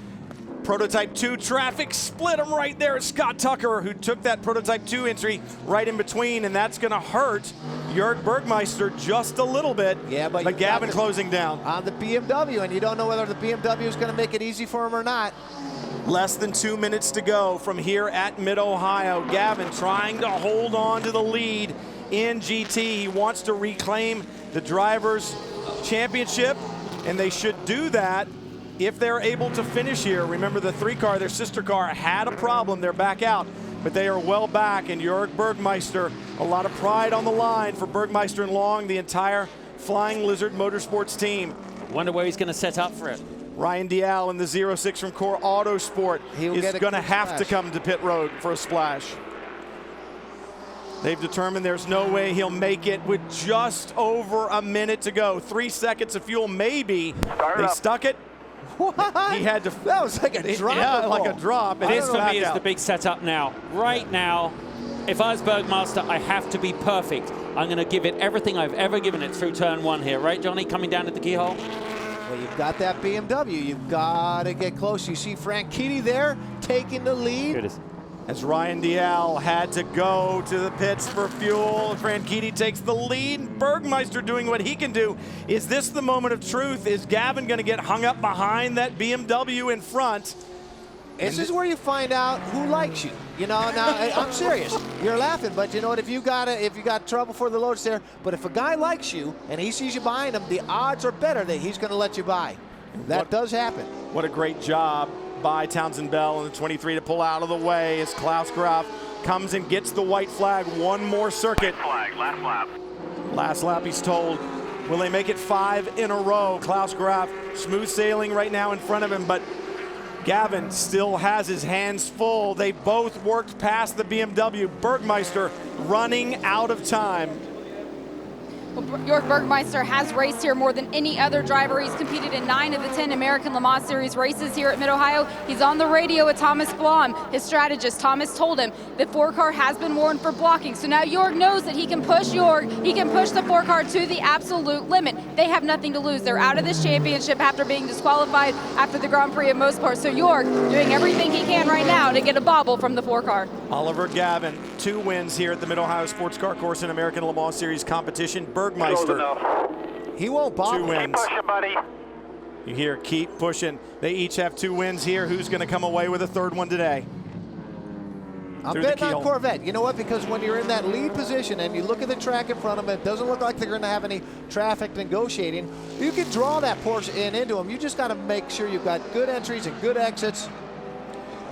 Prototype 2 traffic split him right there. It's Scott Tucker who took that Prototype 2 entry right in between, and that's going to hurt Jörg Bergmeister just a little bit. Yeah, but Gavin closing down. On the BMW, and you don't know whether the BMW is going to make it easy for him or not. Less than 2 minutes to go from here at Mid-Ohio. Gavin trying to hold on to the lead in GT. He wants to reclaim the Drivers' Championship, and they should do that if they're able to finish here. Remember, the 3 car, their sister car, had a problem. They're back out, but they are well back. And Jörg Bergmeister, a lot of pride on the line for Bergmeister and Long, the entire Flying Lizard Motorsports team. Wonder where he's going to set up for it. Ryan Dial in the 06 from Core Autosport is going to have to come to pit road for a splash. They've determined there's no way he'll make it with just over a minute to go. 3 seconds of fuel, maybe. They stuck it. What? He had to. That was like a drop. Yeah, like a drop. This for me is the big setup now. Right now, if I was Bergmaster, I have to be perfect. I'm going to give it everything I've ever given it through turn 1 here. Right, Johnny, coming down at the keyhole? Well, you've got that BMW. You've got to get close. You see Franchitti there taking the lead. Good. As Ryan Dial had to go to the pits for fuel, Franchitti takes the lead. Bergmeister doing what he can do. Is this the moment of truth? Is Gavin going to get hung up behind that BMW in front? This is where you find out who likes you. You know, now I'm serious. You're laughing, but you know what? If you got trouble for the Lotus there, but if a guy likes you and he sees you behind him, the odds are better that he's going to let you by. That does happen. What a great job by Townsend Bell in the 23 to pull out of the way as Klaus Graf comes and gets the white flag. One more circuit. White flag, last lap. Last lap, he's told. Will they make it 5 in a row? Klaus Graf smooth sailing right now in front of him, but Gavin still has his hands full. They both worked past the BMW. Bergmeister running out of time. Well, Jörg Bergmeister has raced here more than any other driver. He's competed in 9 of the 10 American Le Mans Series races here at Mid-Ohio. He's on the radio with Thomas Blom, his strategist. Thomas told him the 4 car has been warned for blocking. So now Jörg knows that he can push the 4 car to the absolute limit. They have nothing to lose. They're out of this championship after being disqualified after the Grand Prix of Motorsports. So Jörg doing everything he can right now to get a bobble from the 4 car. Oliver Gavin, 2 wins here at the Mid-Ohio Sports Car Course in American Le Mans Series competition. Bergmeister, he won't bobble. 2 wins. Keep pushing, buddy. You hear, keep pushing. They each have 2 wins here. Who's going to come away with a 3rd one today? I'm betting on Corvette. You know what? Because when you're in that lead position and you look at the track in front of them, it doesn't look like they're going to have any traffic negotiating. You can draw that Porsche into them. You just got to make sure you've got good entries and good exits.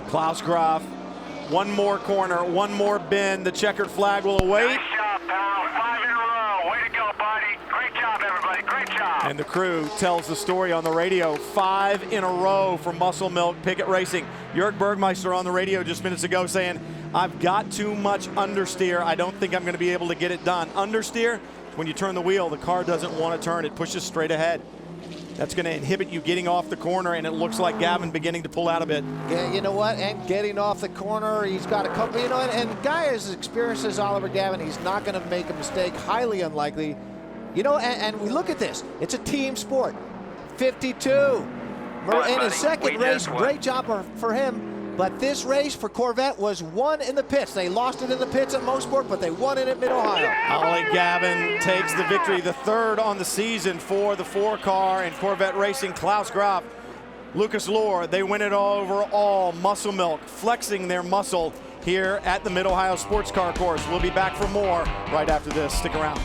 Klaus Graf, 1 more corner, 1 more bend. The checkered flag will await. Nice job, pal. 5 in a row. Way to go, buddy. Great job, everybody. Great job. And the crew tells the story on the radio. 5 in a row for Muscle Milk Picket Racing. Jörg Bergmeister on the radio just minutes ago saying, I've got too much understeer. I don't think I'm going to be able to get it done. Understeer, when you turn the wheel, the car doesn't want to turn. It pushes straight ahead. That's going to inhibit you getting off the corner, and it looks like Gavin beginning to pull out a bit. Yeah, you know what? And getting off the corner, he's got a couple, you know, and guy as experienced as Oliver Gavin, he's not going to make a mistake. Highly unlikely. You know, and we look at this. It's a team sport. 52. In his second race, great job for him. But this race for Corvette was won in the pits. They lost it in the pits at Motorsport, but they won it at Mid-Ohio. Ollie Gavin takes the victory, the third on the season for the 4-car and Corvette Racing. Klaus Graf, Lucas Lohr, they win it all over all muscle milk, flexing their muscle here at the Mid-Ohio Sports Car course. We'll be back for more right after this. Stick around.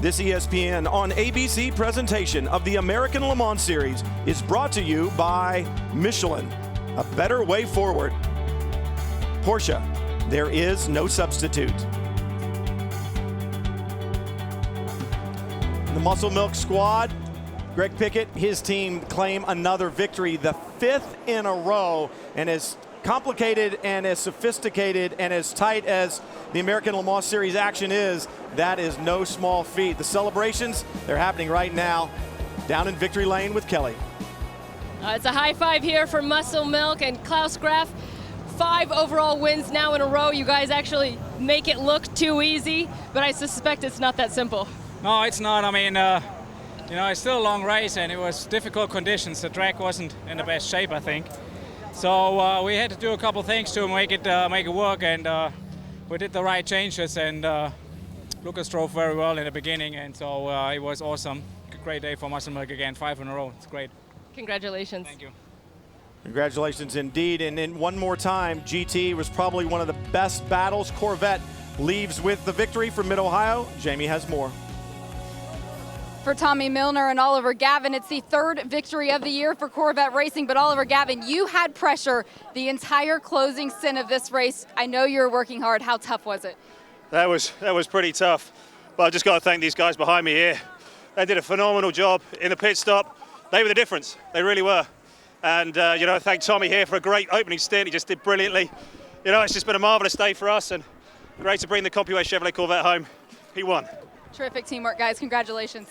This ESPN on ABC presentation of the American Le Mans Series is brought to you by Michelin, a better way forward. Porsche, there is no substitute. The Muscle Milk squad, Greg Pickett, his team claim another victory, the 5th in a row, and as complicated and as sophisticated and as tight as the American Le Mans Series action is, that is no small feat. The celebrations, they're happening right now down in Victory Lane with Kelly. It's a high five here for Muscle Milk and Klaus Graf. 5 overall wins now in a row. You guys actually make it look too easy, but I suspect it's not that simple. No, it's not. I mean, you know, it's still a long race and it was difficult conditions. The track wasn't in the best shape, I think. So we had to do a couple things to make it work, and we did the right changes, and Lucas drove very well in the beginning, and so it was awesome. Great day for Muscle Milk again, 5 in a row. It's great. Congratulations. Thank you. Congratulations indeed. And then one more time, GT was probably one of the best battles. Corvette leaves with the victory for Mid-Ohio. Jamie has more. For Tommy Milner and Oliver Gavin, it's the 3rd victory of the year for Corvette Racing. But Oliver Gavin, you had pressure the entire closing stint of this race. I know you were working hard. How tough was it? That was pretty tough. But I just got to thank these guys behind me here. They did a phenomenal job in the pit stop. They were the difference. They really were. And you know, thank Tommy here for a great opening stint. He just did brilliantly. You know, it's just been a marvelous day for us, and great to bring the Compuway Chevrolet Corvette home. He won. Terrific teamwork, guys. Congratulations.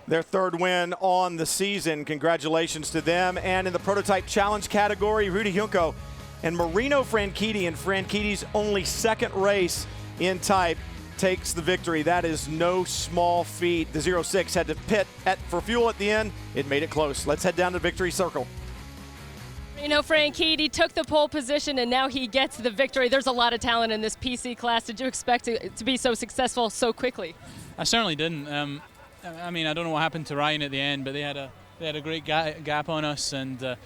Their 3rd win on the season. Congratulations to them. And in the Prototype Challenge category, Rudy Junko and Marino Franchitti, and Franchitti's only 2nd race in type, takes the victory. That is no small feat. The 06 had to pit for fuel at the end. It made it close. Let's head down to Victory Circle. Marino Franchitti took the pole position, and now he gets the victory. There's a lot of talent in this PC class. Did you expect it to be so successful so quickly? I certainly didn't. I mean, I don't know what happened to Ryan at the end, but they had a great gap on us, and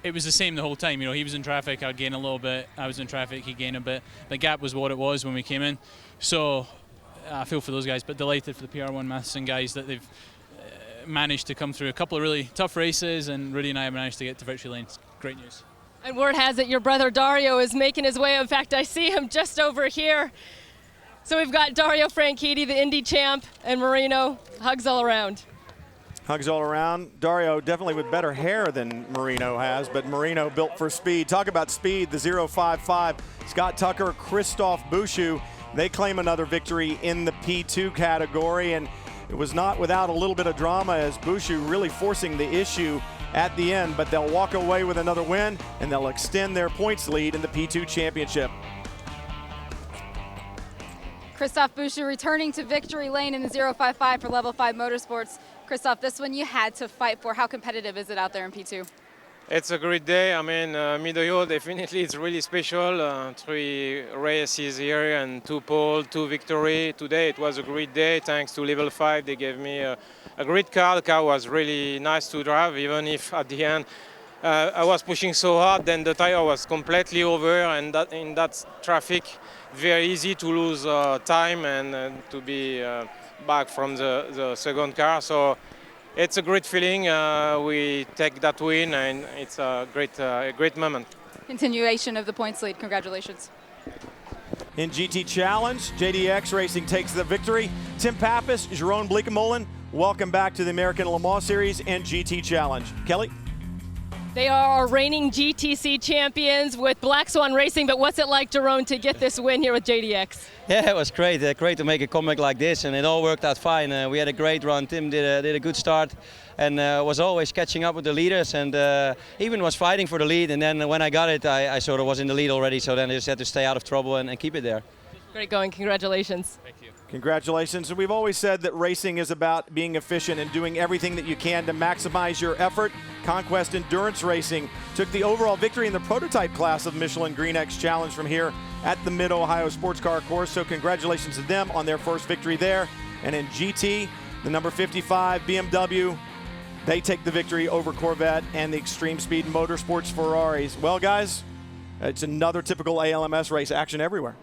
it was the same the whole time. You know, he was in traffic, I'd gain a little bit. I was in traffic, he'd gain a bit. The gap was what it was when we came in. So I feel for those guys, but delighted for the PR1 Matheson guys that they've managed to come through a couple of really tough races, and Rudy and I have managed to get to Victory Lane. It's great news. And word has it your brother Dario is making his way. In fact, I see him just over here. So we've got Dario Franchitti, the Indy champ, and Marino. Hugs all around. Hugs all around. Dario definitely with better hair than Marino has, but Marino built for speed. Talk about speed, the 055. Scott Tucker, Christophe Bouchou, they claim another victory in the P2 category, and it was not without a little bit of drama as Bouchou really forcing the issue at the end, but they'll walk away with another win, and they'll extend their points lead in the P2 championship. Christophe Bouchou returning to Victory Lane in the 055 for Level 5 Motorsports. Christophe, this one you had to fight for. How competitive is it out there in P2? It's a great day. I mean, Mid-Ohio definitely it's really special. 3 races here and 2 pole, 2 victory. Today it was a great day thanks to Level 5. They gave me a great car. The car was really nice to drive, even if at the end I was pushing so hard, then the tire was completely over, and in that traffic, very easy to lose time and to be back from the second car. So it's a great feeling. We take that win, and it's a great moment. Continuation of the points lead. Congratulations. In GT Challenge, JDX Racing takes the victory. Tim Pappas, Jerome Bleekemolen, welcome back to the American Le Mans Series and GT Challenge. Kelly? They are our reigning GTC champions with Black Swan Racing, but what's it like, Jerome, to get this win here with JDX? Yeah, it was great. Great to make a comeback like this, and it all worked out fine. We had a great run. Tim did a good start, and was always catching up with the leaders, and even was fighting for the lead. And then when I got it, I sort of was in the lead already, so then I just had to stay out of trouble and keep it there. Great going. Congratulations. Thank you. Congratulations. And we've always said that racing is about being efficient and doing everything that you can to maximize your effort. Conquest Endurance Racing took the overall victory in the prototype class of Michelin Green X Challenge from here at the Mid-Ohio Sports Car course. So congratulations to them on their first victory there. And in GT, the number 55 BMW, they take the victory over Corvette and the Extreme Speed Motorsports Ferraris. Well, guys, it's another typical ALMS race. Action everywhere.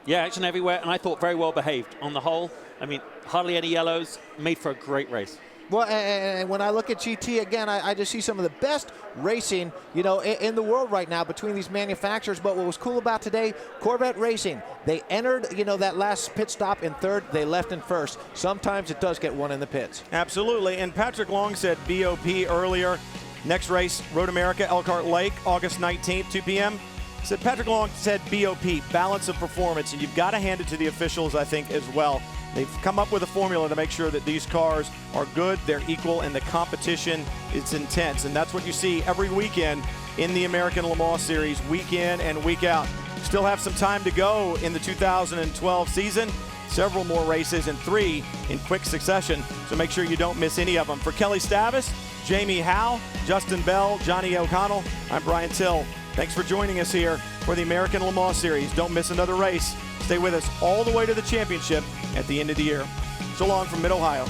Yeah, action everywhere, and I thought very well behaved on the whole. I mean, hardly any yellows, made for a great race. Well, and when I look at GT again, I just see some of the best racing, you know, in the world right now between these manufacturers. But what was cool about today, Corvette Racing, they entered, you know, that last pit stop in third. They left in first. Sometimes it does get one in the pits. Absolutely. And Patrick Long said BOP earlier. Next race, Road America, Elkhart Lake, August 19th, 2 p.m. Said Patrick Long said BOP, balance of performance, and you've got to hand it to the officials, I think, as well. They've come up with a formula to make sure that these cars are good, they're equal, and the competition is intense. And that's what you see every weekend in the American Le Mans Series, week in and week out. Still have some time to go in the 2012 season. Several more races, and 3 in quick succession, so make sure you don't miss any of them. For Kelly Stavis, Jamie Howe, Justin Bell, Johnny O'Connell, I'm Brian Till. Thanks for joining us here for the American Le Mans Series. Don't miss another race. Stay with us all the way to the championship at the end of the year. So long from Mid-Ohio.